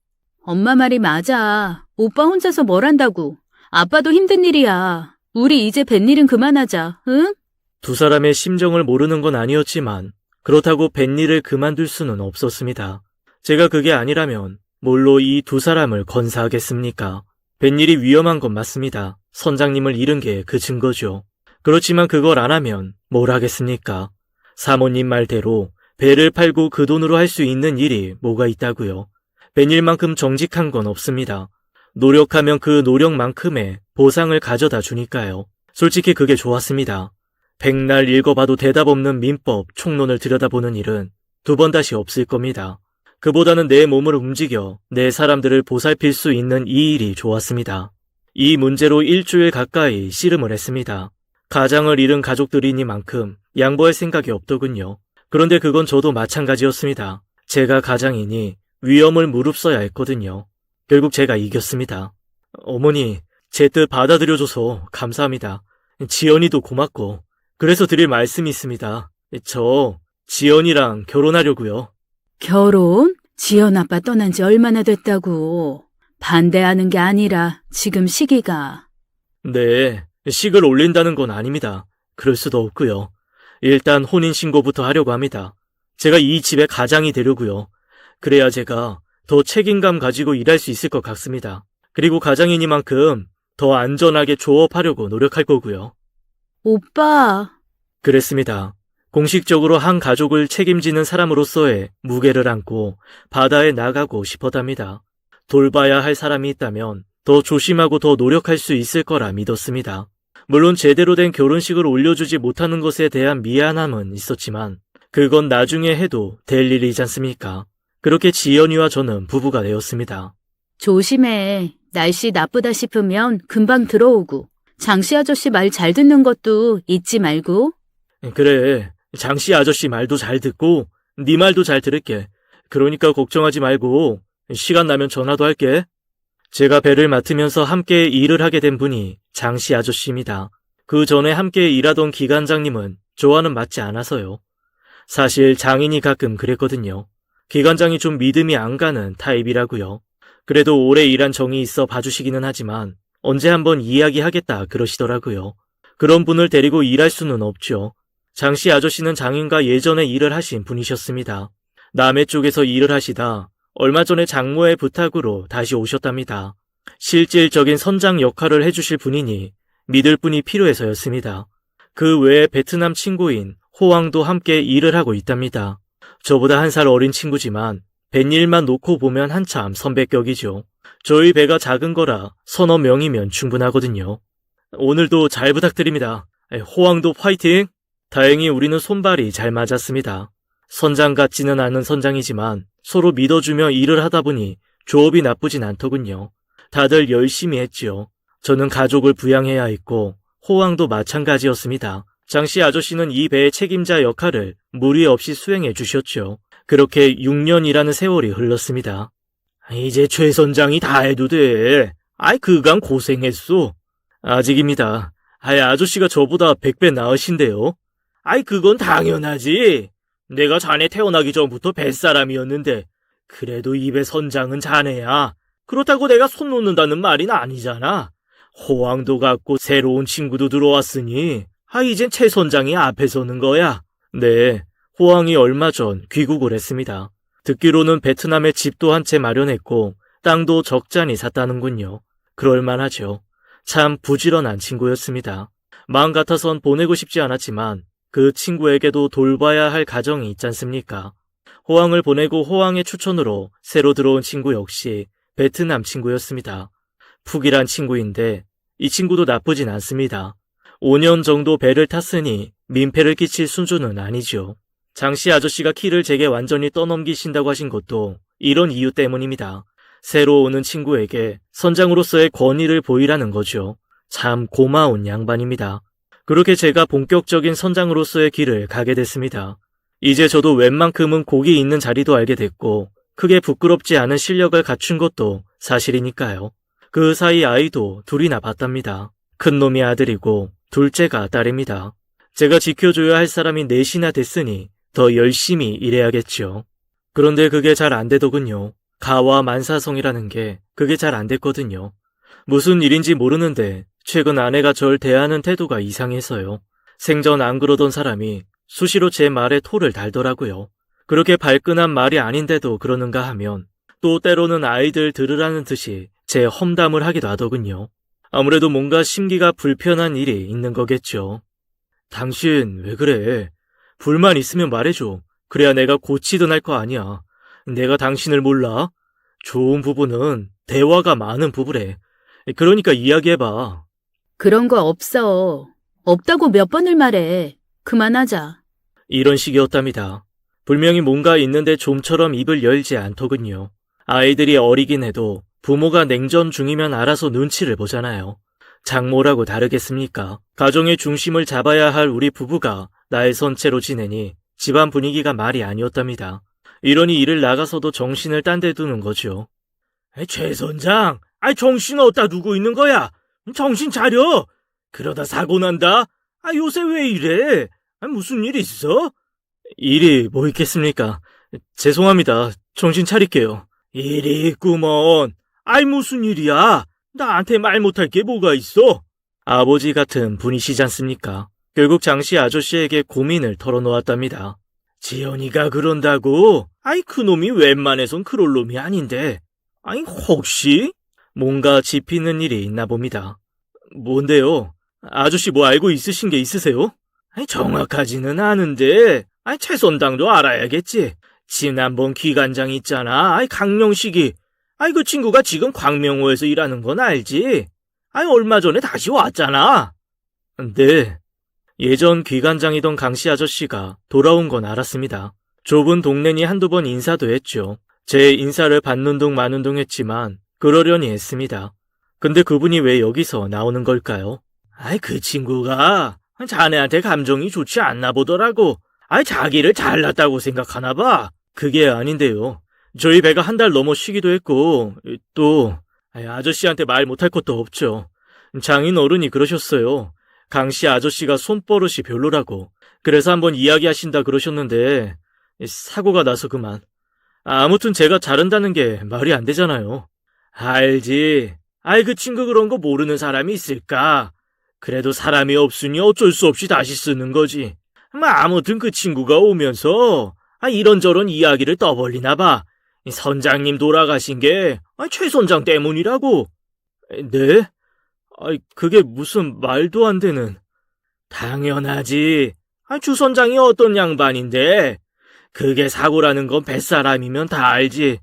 Speaker 2: 엄마 말이 맞아. 오빠 혼자서 뭘 한다고. 아빠도 힘든 일이야. 우리 이제 뱃일은 그만하자, 응?
Speaker 1: 두 사람의 심정을 모르는 건 아니었지만 그렇다고 뱃일을 그만둘 수는 없었습니다. 제가 그게 아니라면 뭘로 이 두 사람을 건사하겠습니까? 뱃일이 위험한 건 맞습니다. 선장님을 잃은 게 그 증거죠. 그렇지만 그걸 안 하면 뭘 하겠습니까? 사모님 말대로 배를 팔고 그 돈으로 할 수 있는 일이 뭐가 있다고요. 뱃일만큼 정직한 건 없습니다. 노력하면 그 노력만큼의 보상을 가져다 주니까요. 솔직히 그게 좋았습니다. 백날 읽어봐도 대답 없는 민법, 총론을 들여다보는 일은 두 번 다시 없을 겁니다. 그보다는 내 몸을 움직여 내 사람들을 보살필 수 있는 이 일이 좋았습니다. 이 문제로 일주일 가까이 씨름을 했습니다. 가장을 잃은 가족들이니만큼 양보할 생각이 없더군요. 그런데 그건 저도 마찬가지였습니다. 제가 가장이니 위험을 무릅써야 했거든요. 결국 제가 이겼습니다. 어머니, 제 뜻 받아들여줘서 감사합니다. 지연이도 고맙고, 그래서 드릴 말씀이 있습니다. 저 지연이랑 결혼하려고요.
Speaker 2: 결혼? 지연 아빠 떠난 지 얼마나 됐다고. 반대하는 게 아니라 지금 시기가.
Speaker 1: 네, 식을 올린다는 건 아닙니다. 그럴 수도 없고요. 일단 혼인신고부터 하려고 합니다. 제가 이 집의 가장이 되려고요. 그래야 제가 더 책임감 가지고 일할 수 있을 것 같습니다. 그리고 가장이니만큼 더 안전하게 조업하려고 노력할 거고요.
Speaker 2: 오빠,
Speaker 1: 그랬습니다. 공식적으로 한 가족을 책임지는 사람으로서의 무게를 안고 바다에 나가고 싶었답니다. 돌봐야 할 사람이 있다면 더 조심하고 더 노력할 수 있을 거라 믿었습니다. 물론 제대로 된 결혼식을 올려주지 못하는 것에 대한 미안함은 있었지만 그건 나중에 해도 될 일이지 않습니까? 그렇게 지연이와 저는 부부가 되었습니다.
Speaker 2: 조심해. 날씨 나쁘다 싶으면 금방 들어오고. 장씨 아저씨 말 잘 듣는 것도 잊지 말고.
Speaker 1: 그래, 장씨 아저씨 말도 잘 듣고 네 말도 잘 들을게. 그러니까 걱정하지 말고 시간 나면 전화도 할게. 제가 배를 맡으면서 함께 일을 하게 된 분이 장씨 아저씨입니다. 그 전에 함께 일하던 기관장님은 저와는 맞지 않아서요. 사실 장인이 가끔 그랬거든요. 기관장이 좀 믿음이 안 가는 타입이라고요. 그래도 오래 일한 정이 있어 봐주시기는 하지만 언제 한번 이야기하겠다 그러시더라고요. 그런 분을 데리고 일할 수는 없죠. 장씨 아저씨는 장인과 예전에 일을 하신 분이셨습니다. 남해 쪽에서 일을 하시다 얼마 전에 장모의 부탁으로 다시 오셨답니다. 실질적인 선장 역할을 해주실 분이니 믿을 분이 필요해서였습니다. 그 외에 베트남 친구인 호왕도 함께 일을 하고 있답니다. 저보다 1살 어린 친구지만 뱃일만 놓고 보면 한참 선배격이죠. 저희 배가 작은 거라 서너 명이면 충분하거든요. 오늘도 잘 부탁드립니다. 호왕도 파이팅! 다행히 우리는 손발이 잘 맞았습니다. 선장 같지는 않은 선장이지만 서로 믿어주며 일을 하다 보니 조업이 나쁘진 않더군요. 다들 열심히 했지요. 저는 가족을 부양해야 했고 호왕도 마찬가지였습니다. 장씨 아저씨는 이 배의 책임자 역할을 무리 없이 수행해 주셨죠. 그렇게 6년이라는 세월이 흘렀습니다. 이제 최 선장이 다 해도 돼. 그간 고생했어. 아직입니다. 아저씨가 저보다 100배 나으신데요. 그건 당연하지. 내가 자네 태어나기 전부터 뱃사람이었는데 그래도 이 배 선장은 자네야. 그렇다고 내가 손 놓는다는 말은 아니잖아. 호황도 같고 새로운 친구도 들어왔으니 이젠 최 선장이 앞에 서는 거야. 네, 호황이 얼마 전 귀국을 했습니다. 듣기로는 베트남에 집도 한 채 마련했고 땅도 적잖이 샀다는군요. 그럴만하죠. 참 부지런한 친구였습니다. 마음 같아선 보내고 싶지 않았지만 그 친구에게도 돌봐야 할 가정이 있지 않습니까? 호황을 보내고 호황의 추천으로 새로 들어온 친구 역시 베트남 친구였습니다. 푹이란 친구인데 이 친구도 나쁘진 않습니다. 5년 정도 배를 탔으니 민폐를 끼칠 수준은 아니죠. 장씨 아저씨가 키를 제게 완전히 떠넘기신다고 하신 것도 이런 이유 때문입니다. 새로 오는 친구에게 선장으로서의 권위를 보이라는 거죠. 참 고마운 양반입니다. 그렇게 제가 본격적인 선장으로서의 길을 가게 됐습니다. 이제 저도 웬만큼은 곡이 있는 자리도 알게 됐고 크게 부끄럽지 않은 실력을 갖춘 것도 사실이니까요. 그 사이 아이도 둘이나 봤답니다. 큰 놈이 아들이고 둘째가 딸입니다. 제가 지켜줘야 할 사람이 넷이나 됐으니 더 열심히 일해야겠죠. 그런데 그게 잘 안 되더군요. 가와 만사성이라는 게 그게 잘 안 됐거든요. 무슨 일인지 모르는데 최근 아내가 절 대하는 태도가 이상해서요. 생전 안 그러던 사람이 수시로 제 말에 토를 달더라고요. 그렇게 발끈한 말이 아닌데도 그러는가 하면 또 때로는 아이들 들으라는 듯이 제 험담을 하기도 하더군요. 아무래도 뭔가 심기가 불편한 일이 있는 거겠죠. 당신 왜 그래? 불만 있으면 말해줘. 그래야 내가 고치든 할 거 아니야. 내가 당신을 몰라? 좋은 부부는 대화가 많은 부부래. 그러니까 이야기해봐.
Speaker 2: 그런 거 없어. 없다고 몇 번을 말해. 그만하자.
Speaker 1: 이런 식이었답니다. 분명히 뭔가 있는데 좀처럼 입을 열지 않더군요. 아이들이 어리긴 해도 부모가 냉전 중이면 알아서 눈치를 보잖아요. 장모라고 다르겠습니까? 가정의 중심을 잡아야 할 우리 부부가 나의 선체로 지내니 집안 분위기가 말이 아니었답니다. 이러니 일을 나가서도 정신을 딴 데 두는 거죠. 최 선장, 정신 어디다 두고 있는 거야? 정신 차려! 그러다 사고 난다? 요새 왜 이래? 무슨 일 있어? 일이 뭐 있겠습니까? 죄송합니다. 정신 차릴게요. 일이 있구먼. 무슨 일이야? 나한테 말 못할 게 뭐가 있어? 아버지 같은 분이시지 않습니까? 결국 장씨 아저씨에게 고민을 털어놓았답니다. 지연이가 그런다고? 그놈이 웬만해선 그럴 놈이 아닌데. 혹시? 뭔가 짚이는 일이 있나 봅니다. 뭔데요? 아저씨 뭐 알고 있으신 게 있으세요? 정확하지는 않은데, 최 선장도 알아야겠지. 지난번 기관장 있잖아. 강명식이. 그 친구가 지금 광명호에서 일하는 건 알지? 얼마 전에 다시 왔잖아. 네. 예전 기관장이던 강씨 아저씨가 돌아온 건 알았습니다. 좁은 동네니 한두 번 인사도 했죠. 제 인사를 받는 둥 마는 둥 했지만 그러려니 했습니다. 근데 그분이 왜 여기서 나오는 걸까요? 그 친구가 자네한테 감정이 좋지 않나 보더라고. 자기를 잘났다고 생각하나 봐. 그게 아닌데요. 저희 배가 한 달 넘어 쉬기도 했고 또 아저씨한테 말 못할 것도 없죠. 장인 어른이 그러셨어요. 강씨 아저씨가 손버릇이 별로라고. 그래서 한번 이야기하신다 그러셨는데 사고가 나서 그만. 아무튼 제가 자른다는 게 말이 안 되잖아요. 알지. 그 친구 그런 거 모르는 사람이 있을까? 그래도 사람이 없으니 어쩔 수 없이 다시 쓰는 거지. 아무튼 그 친구가 오면서 이런저런 이야기를 떠벌리나 봐. 선장님 돌아가신 게 최 선장 때문이라고. 네? 그게 무슨 말도 안 되는. 당연하지. 주 선장이 어떤 양반인데. 그게 사고라는 건 뱃사람이면 다 알지.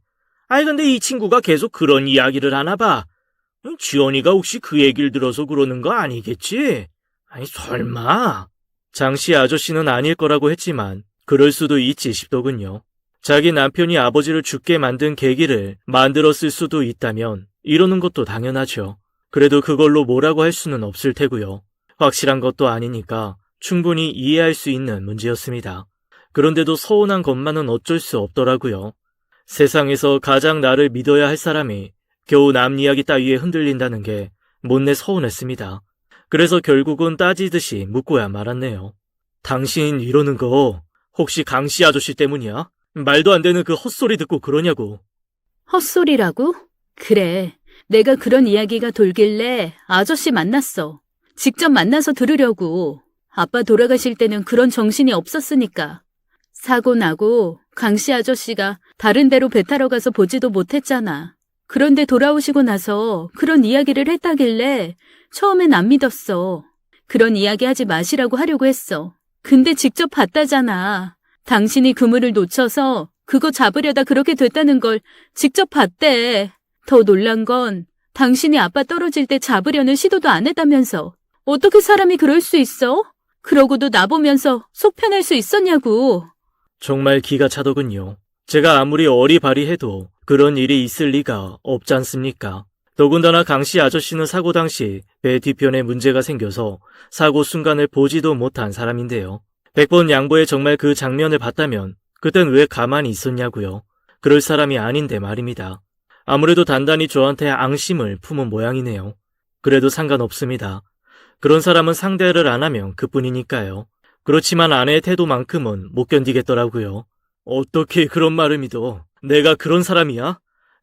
Speaker 1: 근데 이 친구가 계속 그런 이야기를 하나 봐. 지연이가 혹시 그 얘기를 들어서 그러는 거 아니겠지? 설마. 장씨 아저씨는 아닐 거라고 했지만 그럴 수도 있지 싶더군요. 자기 남편이 아버지를 죽게 만든 계기를 만들었을 수도 있다면 이러는 것도 당연하죠. 그래도 그걸로 뭐라고 할 수는 없을 테고요. 확실한 것도 아니니까 충분히 이해할 수 있는 문제였습니다. 그런데도 서운한 것만은 어쩔 수 없더라고요. 세상에서 가장 나를 믿어야 할 사람이 겨우 남 이야기 따위에 흔들린다는 게 못내 서운했습니다. 그래서 결국은 따지듯이 묻고야 말았네요. 당신 이러는 거 혹시 강씨 아저씨 때문이야? 말도 안 되는 그 헛소리 듣고 그러냐고.
Speaker 2: 헛소리라고? 그래. 내가 그런 이야기가 돌길래 아저씨 만났어. 직접 만나서 들으려고. 아빠 돌아가실 때는 그런 정신이 없었으니까. 사고 나고 강씨 아저씨가 다른 데로 배 타러 가서 보지도 못했잖아. 그런데 돌아오시고 나서 그런 이야기를 했다길래 처음엔 안 믿었어. 그런 이야기 하지 마시라고 하려고 했어. 근데 직접 봤다잖아. 당신이 그물을 놓쳐서 그거 잡으려다 그렇게 됐다는 걸 직접 봤대. 더 놀란 건 당신이 아빠 떨어질 때 잡으려는 시도도 안 했다면서. 어떻게 사람이 그럴 수 있어? 그러고도 나보면서 속 편할 수 있었냐고.
Speaker 1: 정말 기가 차더군요. 제가 아무리 어리바리해도 그런 일이 있을 리가 없지 않습니까? 더군다나 강씨 아저씨는 사고 당시 배 뒤편에 문제가 생겨서 사고 순간을 보지도 못한 사람인데요. 100번 양보해 정말 그 장면을 봤다면 그땐 왜 가만히 있었냐고요. 그럴 사람이 아닌데 말입니다. 아무래도 단단히 저한테 앙심을 품은 모양이네요. 그래도 상관없습니다. 그런 사람은 상대를 안 하면 그뿐이니까요. 그렇지만 아내의 태도만큼은 못 견디겠더라고요. 어떻게 그런 말을 믿어? 내가 그런 사람이야?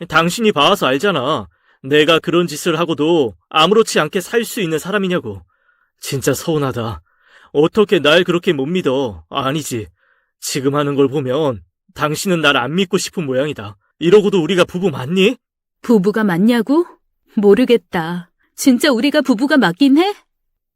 Speaker 1: 당신이 봐서 알잖아. 내가 그런 짓을 하고도 아무렇지 않게 살 수 있는 사람이냐고. 진짜 서운하다. 어떻게 날 그렇게 못 믿어? 아니지. 지금 하는 걸 보면 당신은 날 안 믿고 싶은 모양이다. 이러고도 우리가 부부 맞니?
Speaker 2: 부부가 맞냐고? 모르겠다. 진짜 우리가 부부가 맞긴 해?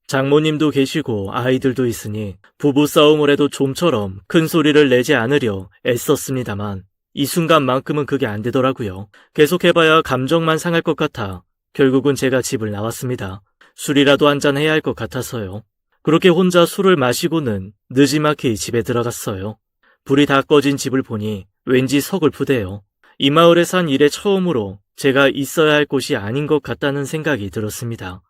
Speaker 1: 장모님도 계시고 아이들도 있으니 부부싸움을 해도 좀처럼 큰 소리를 내지 않으려 애썼습니다만 이 순간만큼은 그게 안 되더라고요. 계속해봐야 감정만 상할 것 같아 결국은 제가 집을 나왔습니다. 술이라도 한잔 해야 할 것 같아서요. 그렇게 혼자 술을 마시고는 느지막이 집에 들어갔어요. 불이 다 꺼진 집을 보니 왠지 서글프대요. 이 마을에 산 이래 처음으로 제가 있어야 할 곳이 아닌 것 같다는 생각이 들었습니다.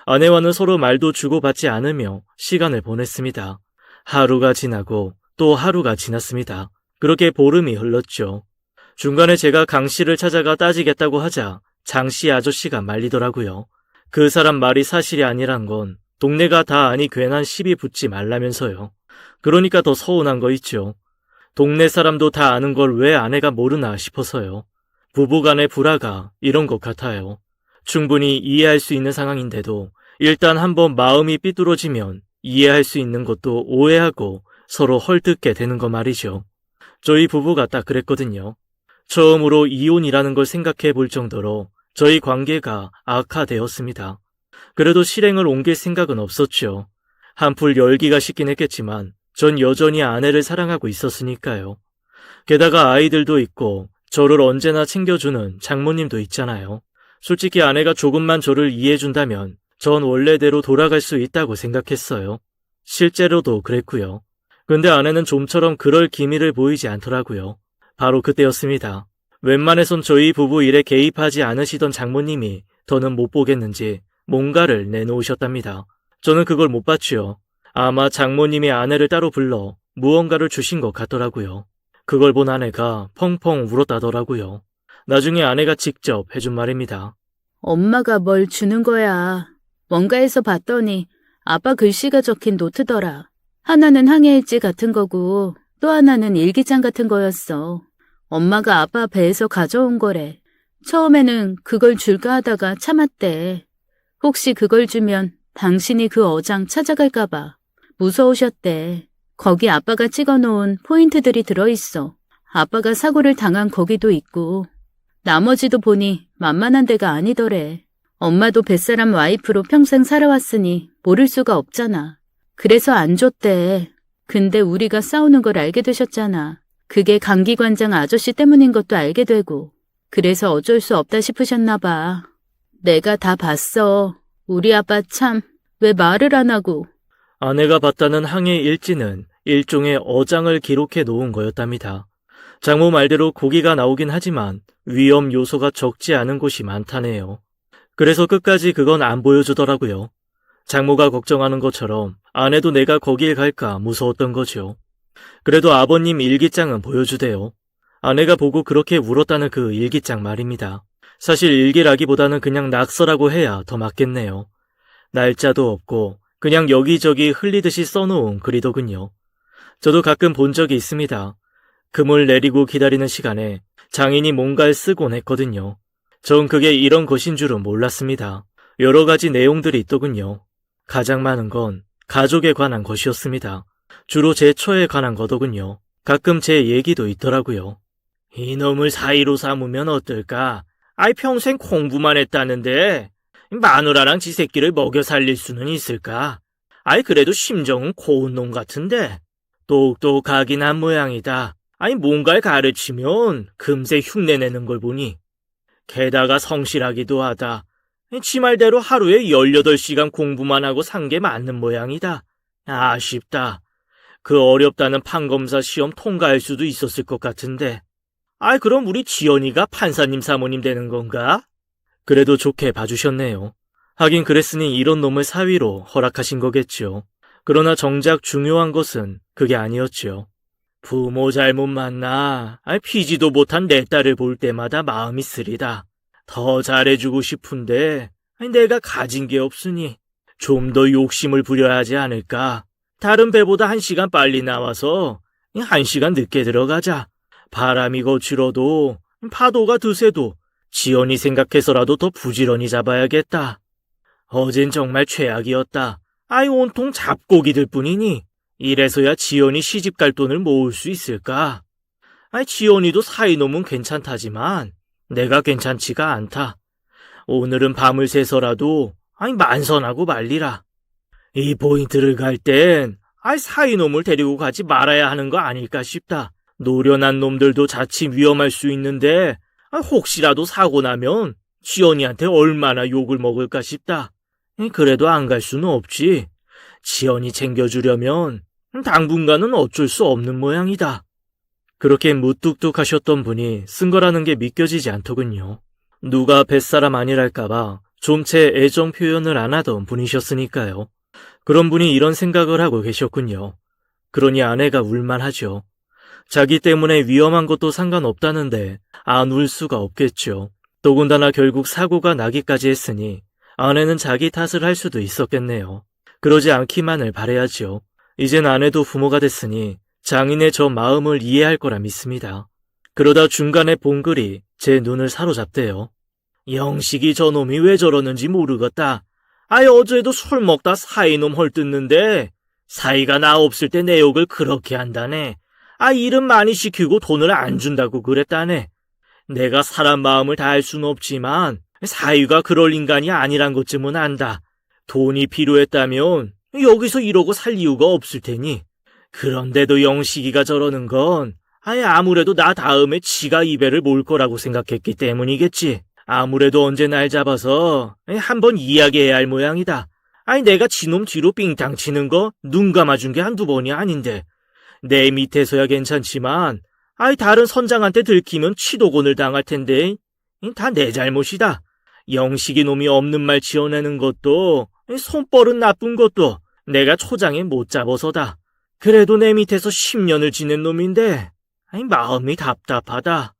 Speaker 1: 아내와는 서로 말도 주고받지 않으며 시간을 보냈습니다. 하루가 지나고 또 하루가 지났습니다. 그렇게 보름이 흘렀죠. 중간에 제가 강 씨를 찾아가 따지겠다고 하자 장 씨 아저씨가 말리더라고요. 그 사람 말이 사실이 아니란 건 동네가 다 아니 괜한 시비 붙지 말라면서요. 그러니까 더 서운한 거 있죠. 동네 사람도 다 아는 걸 왜 아내가 모르나 싶어서요. 부부간의 불화가 이런 것 같아요. 충분히 이해할 수 있는 상황인데도 일단 한번 마음이 삐뚤어지면 이해할 수 있는 것도 오해하고 서로 헐뜯게 되는 거 말이죠. 저희 부부가 딱 그랬거든요. 처음으로 이혼이라는 걸 생각해 볼 정도로 저희 관계가 악화되었습니다. 그래도 실행을 옮길 생각은 없었죠. 한풀 열기가 식긴 했겠지만 전 여전히 아내를 사랑하고 있었으니까요. 게다가 아이들도 있고 저를 언제나 챙겨주는 장모님도 있잖아요. 솔직히 아내가 조금만 저를 이해해준다면 전 원래대로 돌아갈 수 있다고 생각했어요. 실제로도 그랬고요. 근데 아내는 좀처럼 그럴 기미를 보이지 않더라고요. 바로 그때였습니다. 웬만해선 저희 부부 일에 개입하지 않으시던 장모님이 더는 못 보겠는지 뭔가를 내놓으셨답니다. 저는 그걸 못 봤지요. 아마 장모님이 아내를 따로 불러 무언가를 주신 것 같더라고요. 그걸 본 아내가 펑펑 울었다더라고요. 나중에 아내가 직접 해준 말입니다.
Speaker 2: 엄마가 뭘 주는 거야. 뭔가에서 봤더니 아빠 글씨가 적힌 노트더라. 하나는 항해일지 같은 거고 또 하나는 일기장 같은 거였어. 엄마가 아빠 배에서 가져온 거래. 처음에는 그걸 줄까 하다가 참았대. 혹시 그걸 주면 당신이 그 어장 찾아갈까 봐 무서우셨대. 거기 아빠가 찍어놓은 포인트들이 들어있어. 아빠가 사고를 당한 거기도 있고 나머지도 보니 만만한 데가 아니더래. 엄마도 뱃사람 와이프로 평생 살아왔으니 모를 수가 없잖아. 그래서 안 줬대. 근데 우리가 싸우는 걸 알게 되셨잖아. 그게 강기관장 아저씨 때문인 것도 알게 되고. 그래서 어쩔 수 없다 싶으셨나 봐. 내가 다 봤어. 우리 아빠 참 왜 말을 안 하고.
Speaker 1: 아내가 봤다는 항해 일지는 일종의 어장을 기록해 놓은 거였답니다. 장모 말대로 고기가 나오긴 하지만 위험 요소가 적지 않은 곳이 많다네요. 그래서 끝까지 그건 안 보여주더라고요. 장모가 걱정하는 것처럼 아내도 내가 거길 갈까 무서웠던 거죠. 그래도 아버님 일기장은 보여주대요. 아내가 보고 그렇게 울었다는 그 일기장 말입니다. 사실 일기라기보다는 그냥 낙서라고 해야 더 맞겠네요. 날짜도 없고 그냥 여기저기 흘리듯이 써놓은 글이더군요. 저도 가끔 본 적이 있습니다. 금을 내리고 기다리는 시간에 장인이 뭔가를 쓰곤 했거든요. 전 그게 이런 것인 줄은 몰랐습니다. 여러 가지 내용들이 있더군요. 가장 많은 건 가족에 관한 것이었습니다. 주로 제 처에 관한 거더군요. 가끔 제 얘기도 있더라고요. 이놈을 사이로 삼으면 어떨까? 아이 평생 공부만 했다는데 마누라랑 지 새끼를 먹여 살릴 수는 있을까? 아이 그래도 심정은 고운 놈 같은데 똑똑하긴 한 모양이다. 아니 뭔가를 가르치면 금세 흉내내는 걸 보니 게다가 성실하기도 하다. 지 말대로 하루에 18시간 공부만 하고 산 게 맞는 모양이다. 아쉽다. 그 어렵다는 판검사 시험 통과할 수도 있었을 것 같은데. 아이 그럼 우리 지연이가 판사님 사모님 되는 건가? 그래도 좋게 봐주셨네요. 하긴 그랬으니 이런 놈을 사위로 허락하신 거겠죠. 그러나 정작 중요한 것은 그게 아니었죠. 부모 잘못 만나 피지도 못한 내 딸을 볼 때마다 마음이 쓰리다. 더 잘해주고 싶은데 내가 가진 게 없으니 좀 더 욕심을 부려야 하지 않을까. 다른 배보다 1시간 빨리 나와서 1시간 늦게 들어가자. 바람이 거칠어도 파도가 드세도 지연이 생각해서라도 더 부지런히 잡아야겠다. 어젠 정말 최악이었다. 온통 잡고기들 뿐이니 이래서야 지연이 시집갈 돈을 모을 수 있을까? 지연이도 사이놈은 괜찮다지만 내가 괜찮지가 않다. 오늘은 밤을 새서라도 만선하고 말리라. 이 포인트를 갈 땐 사이놈을 데리고 가지 말아야 하는 거 아닐까 싶다. 노련한 놈들도 자칫 위험할 수 있는데 혹시라도 사고 나면 지연이한테 얼마나 욕을 먹을까 싶다. 그래도 안 갈 수는 없지. 지연이 챙겨주려면 당분간은 어쩔 수 없는 모양이다. 그렇게 무뚝뚝하셨던 분이 쓴 거라는 게 믿겨지지 않더군요. 누가 뱃사람 아니랄까봐 좀채 애정 표현을 안 하던 분이셨으니까요. 그런 분이 이런 생각을 하고 계셨군요. 그러니 아내가 울만하죠. 자기 때문에 위험한 것도 상관없다는데 안 울 수가 없겠죠. 더군다나 결국 사고가 나기까지 했으니 아내는 자기 탓을 할 수도 있었겠네요. 그러지 않기만을 바라야죠. 이젠 아내도 부모가 됐으니 장인의 저 마음을 이해할 거라 믿습니다. 그러다 중간에 본 글이 제 눈을 사로잡대요. 영식이 저놈이 왜 저러는지 모르겠다. 어제도 술 먹다 사이놈 헐뜯는데 사이가 나 없을 때 내 욕을 그렇게 한다네. 일은 많이 시키고 돈을 안 준다고 그랬다네. 내가 사람 마음을 다 알 수는 없지만 사위가 그럴 인간이 아니란 것쯤은 안다. 돈이 필요했다면 여기서 이러고 살 이유가 없을 테니. 그런데도 영식이가 저러는 건 아무래도 나 다음에 지가 이 배를 몰 거라고 생각했기 때문이겠지. 아무래도 언제 날 잡아서 한번 이야기해야 할 모양이다. 내가 지놈 뒤로 삥땅 치는 거 눈 감아준 게 한두 번이 아닌데. 내 밑에서야 괜찮지만 다른 선장한테 들키면 치도곤을 당할 텐데 다 내 잘못이다. 영식이 놈이 없는 말 지어내는 것도 손버릇 나쁜 것도 내가 초장에 못 잡아서다. 그래도 내 밑에서 10년을 지낸 놈인데 마음이 답답하다.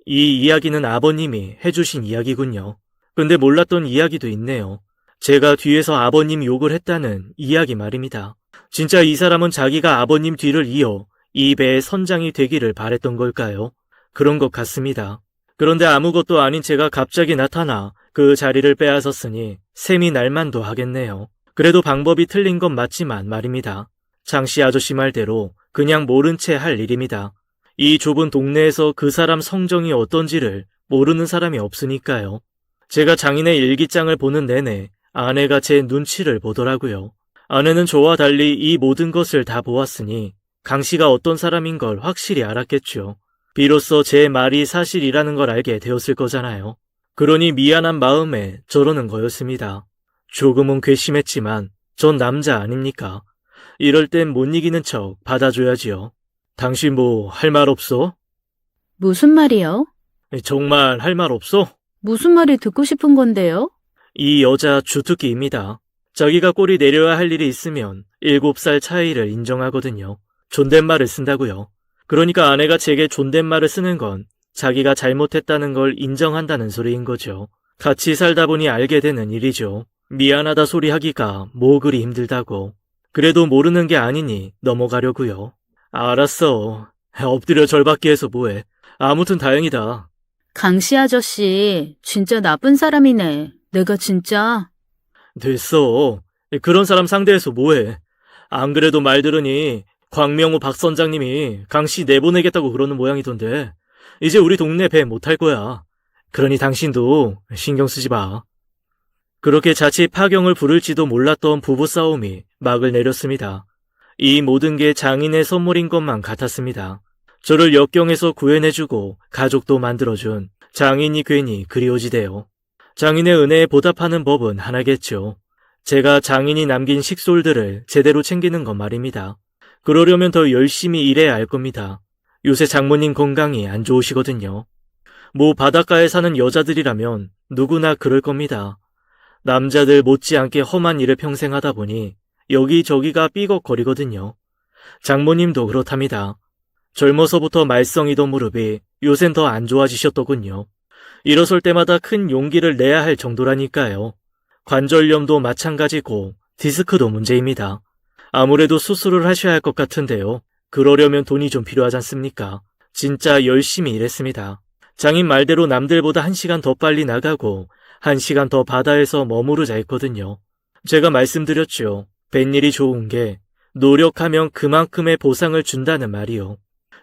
Speaker 1: 이 이야기는 아버님이 해주신 이야기군요. 근데 몰랐던 이야기도 있네요. 제가 뒤에서 아버님 욕을 했다는 이야기 말입니다. 진짜 이 사람은 자기가 아버님 뒤를 이어 이 배의 선장이 되기를 바랬던 걸까요? 그런 것 같습니다. 그런데 아무것도 아닌 제가 갑자기 나타나 그 자리를 빼앗았으니 셈이 날만도 하겠네요. 그래도 방법이 틀린 건 맞지만 말입니다. 장씨 아저씨 말대로 그냥 모른 채 할 일입니다. 이 좁은 동네에서 그 사람 성정이 어떤지를 모르는 사람이 없으니까요. 제가 장인의 일기장을 보는 내내 아내가 제 눈치를 보더라고요. 아내는 저와 달리 이 모든 것을 다 보았으니 강 씨가 어떤 사람인 걸 확실히 알았겠죠. 비로소 제 말이 사실이라는 걸 알게 되었을 거잖아요. 그러니 미안한 마음에 저러는 거였습니다. 조금은 괘씸했지만 전 남자 아닙니까? 이럴 땐 못 이기는 척 받아줘야지요. 당신 뭐 할 말 없어?
Speaker 2: 무슨 말이요?
Speaker 1: 정말 할 말 없어?
Speaker 2: 무슨 말이 듣고 싶은 건데요?
Speaker 1: 이 여자 주특기입니다. 자기가 꼴이 내려야 할 일이 있으면 7살 차이를 인정하거든요. 존댓말을 쓴다고요. 그러니까 아내가 제게 존댓말을 쓰는 건 자기가 잘못했다는 걸 인정한다는 소리인 거죠. 같이 살다 보니 알게 되는 일이죠. 미안하다 소리 하기가 뭐 그리 힘들다고. 그래도 모르는 게 아니니 넘어가려고요. 알았어. 엎드려 절받기 해서 뭐해. 아무튼 다행이다.
Speaker 2: 강씨 아저씨, 진짜 나쁜 사람이네. 내가 진짜.
Speaker 1: 됐어. 그런 사람 상대해서 뭐해. 안 그래도 말 들으니 광명호 박 선장님이 강씨 내보내겠다고 그러는 모양이던데 이제 우리 동네 배 못할 거야. 그러니 당신도 신경 쓰지 마. 그렇게 자칫 파경을 부를지도 몰랐던 부부싸움이 막을 내렸습니다. 이 모든 게 장인의 선물인 것만 같았습니다. 저를 역경에서 구해내주고 가족도 만들어준 장인이 괜히 그리워지대요. 장인의 은혜에 보답하는 법은 하나겠죠. 제가 장인이 남긴 식솔들을 제대로 챙기는 것 말입니다. 그러려면 더 열심히 일해야 할 겁니다. 요새 장모님 건강이 안 좋으시거든요. 뭐 바닷가에 사는 여자들이라면 누구나 그럴 겁니다. 남자들 못지않게 험한 일을 평생 하다 보니 여기저기가 삐걱거리거든요. 장모님도 그렇답니다. 젊어서부터 말썽이던 무릎이 요샌 더 안 좋아지셨더군요. 일어설 때마다 큰 용기를 내야 할 정도라니까요. 관절염도 마찬가지고 디스크도 문제입니다. 아무래도 수술을 하셔야 할 것 같은데요. 그러려면 돈이 좀 필요하지 않습니까? 진짜 열심히 일했습니다. 장인 말대로 남들보다 1시간 더 빨리 나가고 1시간 더 바다에서 머무르자 했거든요. 제가 말씀드렸죠. 뱃일이 좋은 게 노력하면 그만큼의 보상을 준다는 말이요.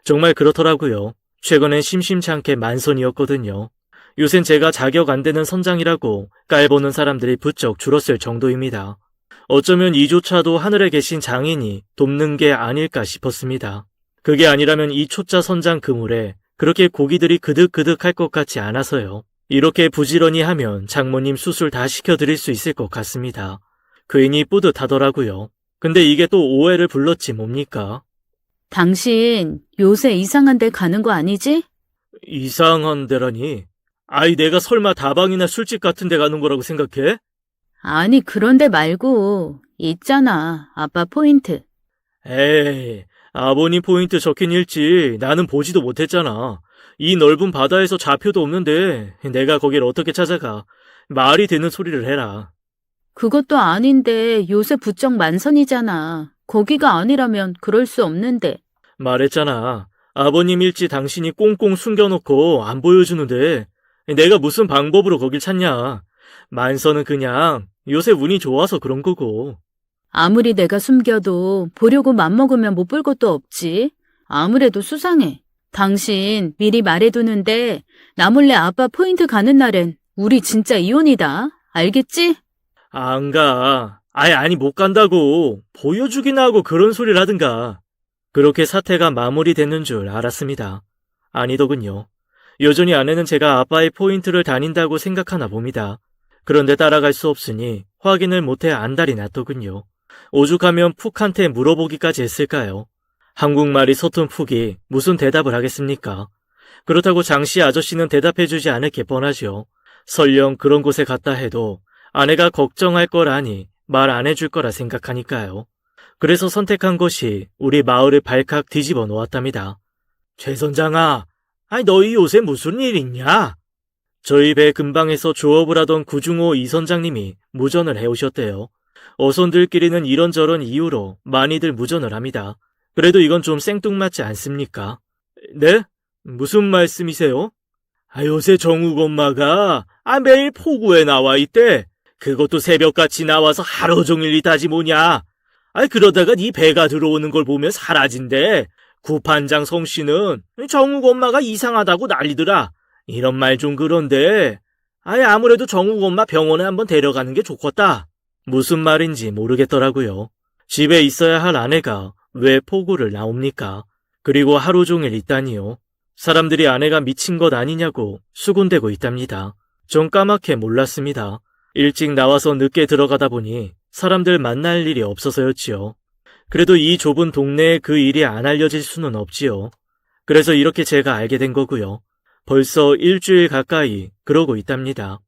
Speaker 1: 정말 그렇더라고요. 최근엔 심심찮게 만선이었거든요. 요샌 제가 자격 안 되는 선장이라고 깔보는 사람들이 부쩍 줄었을 정도입니다. 어쩌면 이조차도 하늘에 계신 장인이 돕는 게 아닐까 싶었습니다. 그게 아니라면 이 초짜 선장 그물에 그렇게 고기들이 그득그득할 것 같지 않아서요. 이렇게 부지런히 하면 장모님 수술 다 시켜드릴 수 있을 것 같습니다. 괜히 뿌듯하더라고요. 근데 이게 또 오해를 불렀지 뭡니까?
Speaker 2: 당신 요새 이상한 데 가는 거 아니지?
Speaker 1: 이상한 데라니? 아이, 내가 설마 다방이나 술집 같은 데 가는 거라고 생각해?
Speaker 2: 아니, 그런 데 말고 있잖아, 아빠 포인트.
Speaker 1: 에이, 아버님 포인트 적힌 일지 나는 보지도 못했잖아. 이 넓은 바다에서 좌표도 없는데 내가 거길 어떻게 찾아가. 말이 되는 소리를 해라.
Speaker 2: 그것도 아닌데 요새 부쩍 만선이잖아. 거기가 아니라면 그럴 수 없는데.
Speaker 1: 말했잖아. 아버님 일지 당신이 꽁꽁 숨겨놓고 안 보여주는데 내가 무슨 방법으로 거길 찾냐. 만선은 그냥 요새 운이 좋아서 그런 거고.
Speaker 2: 아무리 내가 숨겨도 보려고 맘먹으면 못 볼 것도 없지. 아무래도 수상해. 당신 미리 말해두는데 나 몰래 아빠 포인트 가는 날엔 우리 진짜 이혼이다. 알겠지?
Speaker 1: 안 가. 아니 못 간다고. 보여주기나 하고 그런 소리를 하든가. 그렇게 사태가 마무리됐는 줄 알았습니다. 아니더군요. 여전히 아내는 제가 아빠의 포인트를 다닌다고 생각하나 봅니다. 그런데 따라갈 수 없으니 확인을 못해 안달이 났더군요. 오죽하면 푹한테 물어보기까지 했을까요? 한국말이 서툰 푹이 무슨 대답을 하겠습니까? 그렇다고 장씨 아저씨는 대답해주지 않을 게 뻔하죠. 설령 그런 곳에 갔다 해도 아내가 걱정할 거라니 말 안 해줄 거라 생각하니까요. 그래서 선택한 것이 우리 마을을 발칵 뒤집어 놓았답니다. 최 선장아, 아니 너희 요새 무슨 일 있냐? 저희 배 근방에서 조업을 하던 구중호 이 선장님이 무전을 해오셨대요. 어선들끼리는 이런저런 이유로 많이들 무전을 합니다. 그래도 이건 좀 생뚱맞지 않습니까? 네? 무슨 말씀이세요? 요새 정욱 엄마가 매일 포구에 나와 있대. 그것도 새벽같이 나와서 하루 종일 있다지 뭐냐. 그러다가 네 배가 들어오는 걸 보면 사라진대. 구판장 성씨는 정욱 엄마가 이상하다고 난리더라. 이런 말 좀 그런데 아무래도 정욱 엄마 병원에 한번 데려가는 게 좋겠다. 무슨 말인지 모르겠더라고요. 집에 있어야 할 아내가 왜 포구를 나옵니까? 그리고 하루 종일 있다니요. 사람들이 아내가 미친 것 아니냐고 수군대고 있답니다. 전 까맣게 몰랐습니다. 일찍 나와서 늦게 들어가다 보니 사람들 만날 일이 없어서였지요. 그래도 이 좁은 동네에 그 일이 안 알려질 수는 없지요. 그래서 이렇게 제가 알게 된 거고요. 벌써 일주일 가까이 그러고 있답니다.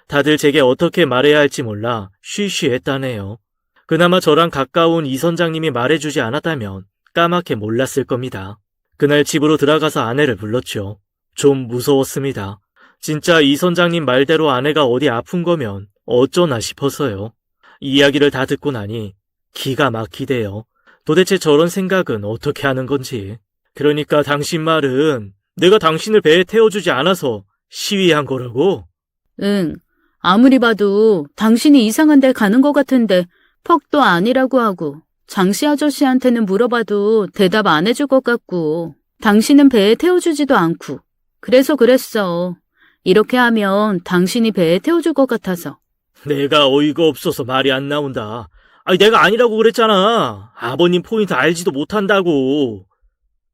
Speaker 1: 다들 제게 어떻게 말해야 할지 몰라 쉬쉬했다네요. 그나마 저랑 가까운 이 선장님이 말해주지 않았다면 까맣게 몰랐을 겁니다. 그날 집으로 들어가서 아내를 불렀죠. 좀 무서웠습니다. 진짜 이 선장님 말대로 아내가 어디 아픈 거면 어쩌나 싶어서요. 이야기를 다 듣고 나니 기가 막히대요. 도대체 저런 생각은 어떻게 하는 건지. 그러니까 당신 말은 내가 당신을 배에 태워주지 않아서 시위한 거라고?
Speaker 2: 응. 아무리 봐도 당신이 이상한 데 가는 것 같은데 퍽도 아니라고 하고 장씨 아저씨한테는 물어봐도 대답 안 해줄 것 같고 당신은 배에 태워주지도 않고 그래서 그랬어. 이렇게 하면 당신이 배에 태워줄 것 같아서.
Speaker 1: 내가 어이가 없어서 말이 안 나온다. 내가 아니라고 그랬잖아. 아버님 포인트 알지도 못한다고.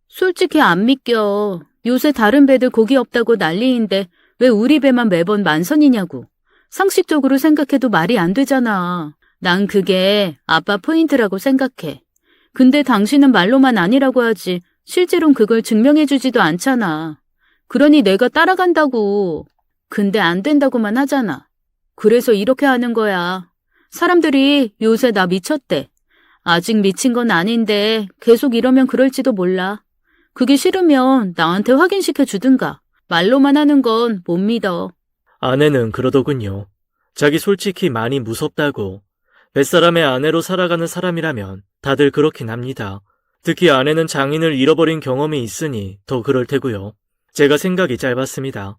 Speaker 2: 솔직히 안 믿겨. 요새 다른 배들 고기 없다고 난리인데 왜 우리 배만 매번 만선이냐고. 상식적으로 생각해도 말이 안 되잖아. 난 그게 아빠 포인트라고 생각해. 근데 당신은 말로만 아니라고 하지 실제로는 그걸 증명해주지도 않잖아. 그러니 내가 따라간다고. 근데 안 된다고만 하잖아. 그래서 이렇게 하는 거야. 사람들이 요새 나 미쳤대. 아직 미친 건 아닌데 계속 이러면 그럴지도 몰라. 그게 싫으면 나한테 확인시켜 주든가. 말로만 하는 건 못 믿어.
Speaker 1: 아내는 그러더군요. 자기 솔직히 많이 무섭다고. 뱃사람의 아내로 살아가는 사람이라면 다들 그렇긴 합니다. 특히 아내는 장인을 잃어버린 경험이 있으니 더 그럴 테고요. 제가 생각이 짧았습니다.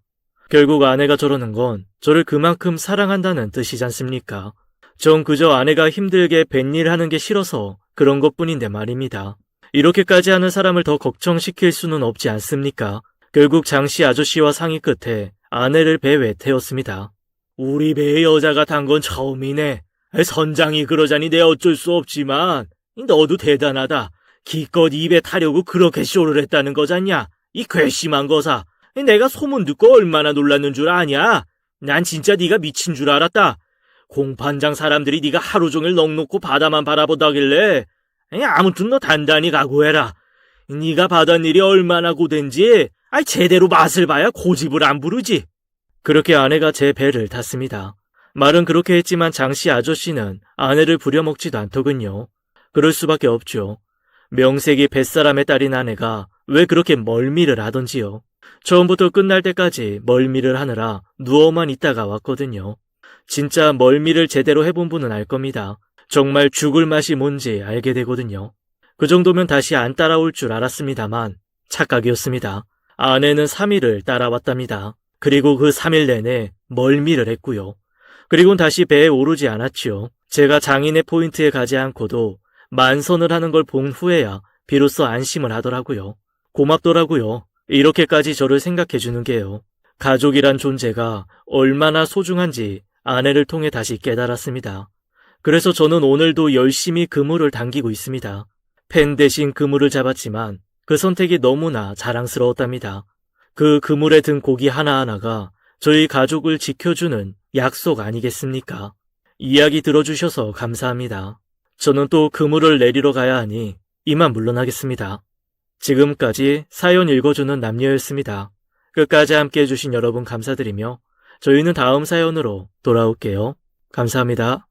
Speaker 1: 결국 아내가 저러는 건 저를 그만큼 사랑한다는 뜻이지 않습니까? 전 그저 아내가 힘들게 뱃일 하는 게 싫어서 그런 것뿐인데 말입니다. 이렇게까지 하는 사람을 더 걱정시킬 수는 없지 않습니까? 결국 장씨 아저씨와 상의 끝에 아내를 배에 태웠습니다. 우리 배에 여자가 탄 건 처음이네. 선장이 그러자니 내 어쩔 수 없지만 너도 대단하다. 기껏 입에 타려고 그렇게 쇼를 했다는 거잖냐. 이 괘씸한 거사. 내가 소문 듣고 얼마나 놀랐는 줄 아냐? 난 진짜 네가 미친 줄 알았다. 공판장 사람들이 네가 하루 종일 넋놓고 바다만 바라보다길래 아무튼 너 단단히 각오해라. 네가 받은 일이 얼마나 고된지 제대로 맛을 봐야 고집을 안 부르지. 그렇게 아내가 제 배를 탔습니다. 말은 그렇게 했지만 장씨 아저씨는 아내를 부려먹지도 않더군요. 그럴 수밖에 없죠. 명색이 뱃사람의 딸인 아내가 왜 그렇게 멀미를 하던지요. 처음부터 끝날 때까지 멀미를 하느라 누워만 있다가 왔거든요. 진짜 멀미를 제대로 해본 분은 알 겁니다. 정말 죽을 맛이 뭔지 알게 되거든요. 그 정도면 다시 안 따라올 줄 알았습니다만 착각이었습니다. 아내는 3일을 따라왔답니다. 그리고 그 3일 내내 멀미를 했고요. 그리고는 다시 배에 오르지 않았지요. 제가 장인의 포인트에 가지 않고도 만선을 하는 걸 본 후에야 비로소 안심을 하더라고요. 고맙더라고요. 이렇게까지 저를 생각해 주는 게요. 가족이란 존재가 얼마나 소중한지 아내를 통해 다시 깨달았습니다. 그래서 저는 오늘도 열심히 그물을 당기고 있습니다. 펜 대신 그물을 잡았지만 그 선택이 너무나 자랑스러웠답니다. 그 그물에 든 고기 하나하나가 저희 가족을 지켜주는 약속 아니겠습니까? 이야기 들어주셔서 감사합니다. 저는 또 그물을 내리러 가야 하니 이만 물러나겠습니다. 지금까지 사연 읽어주는 남녀였습니다. 끝까지 함께 해주신 여러분 감사드리며 저희는 다음 사연으로 돌아올게요. 감사합니다.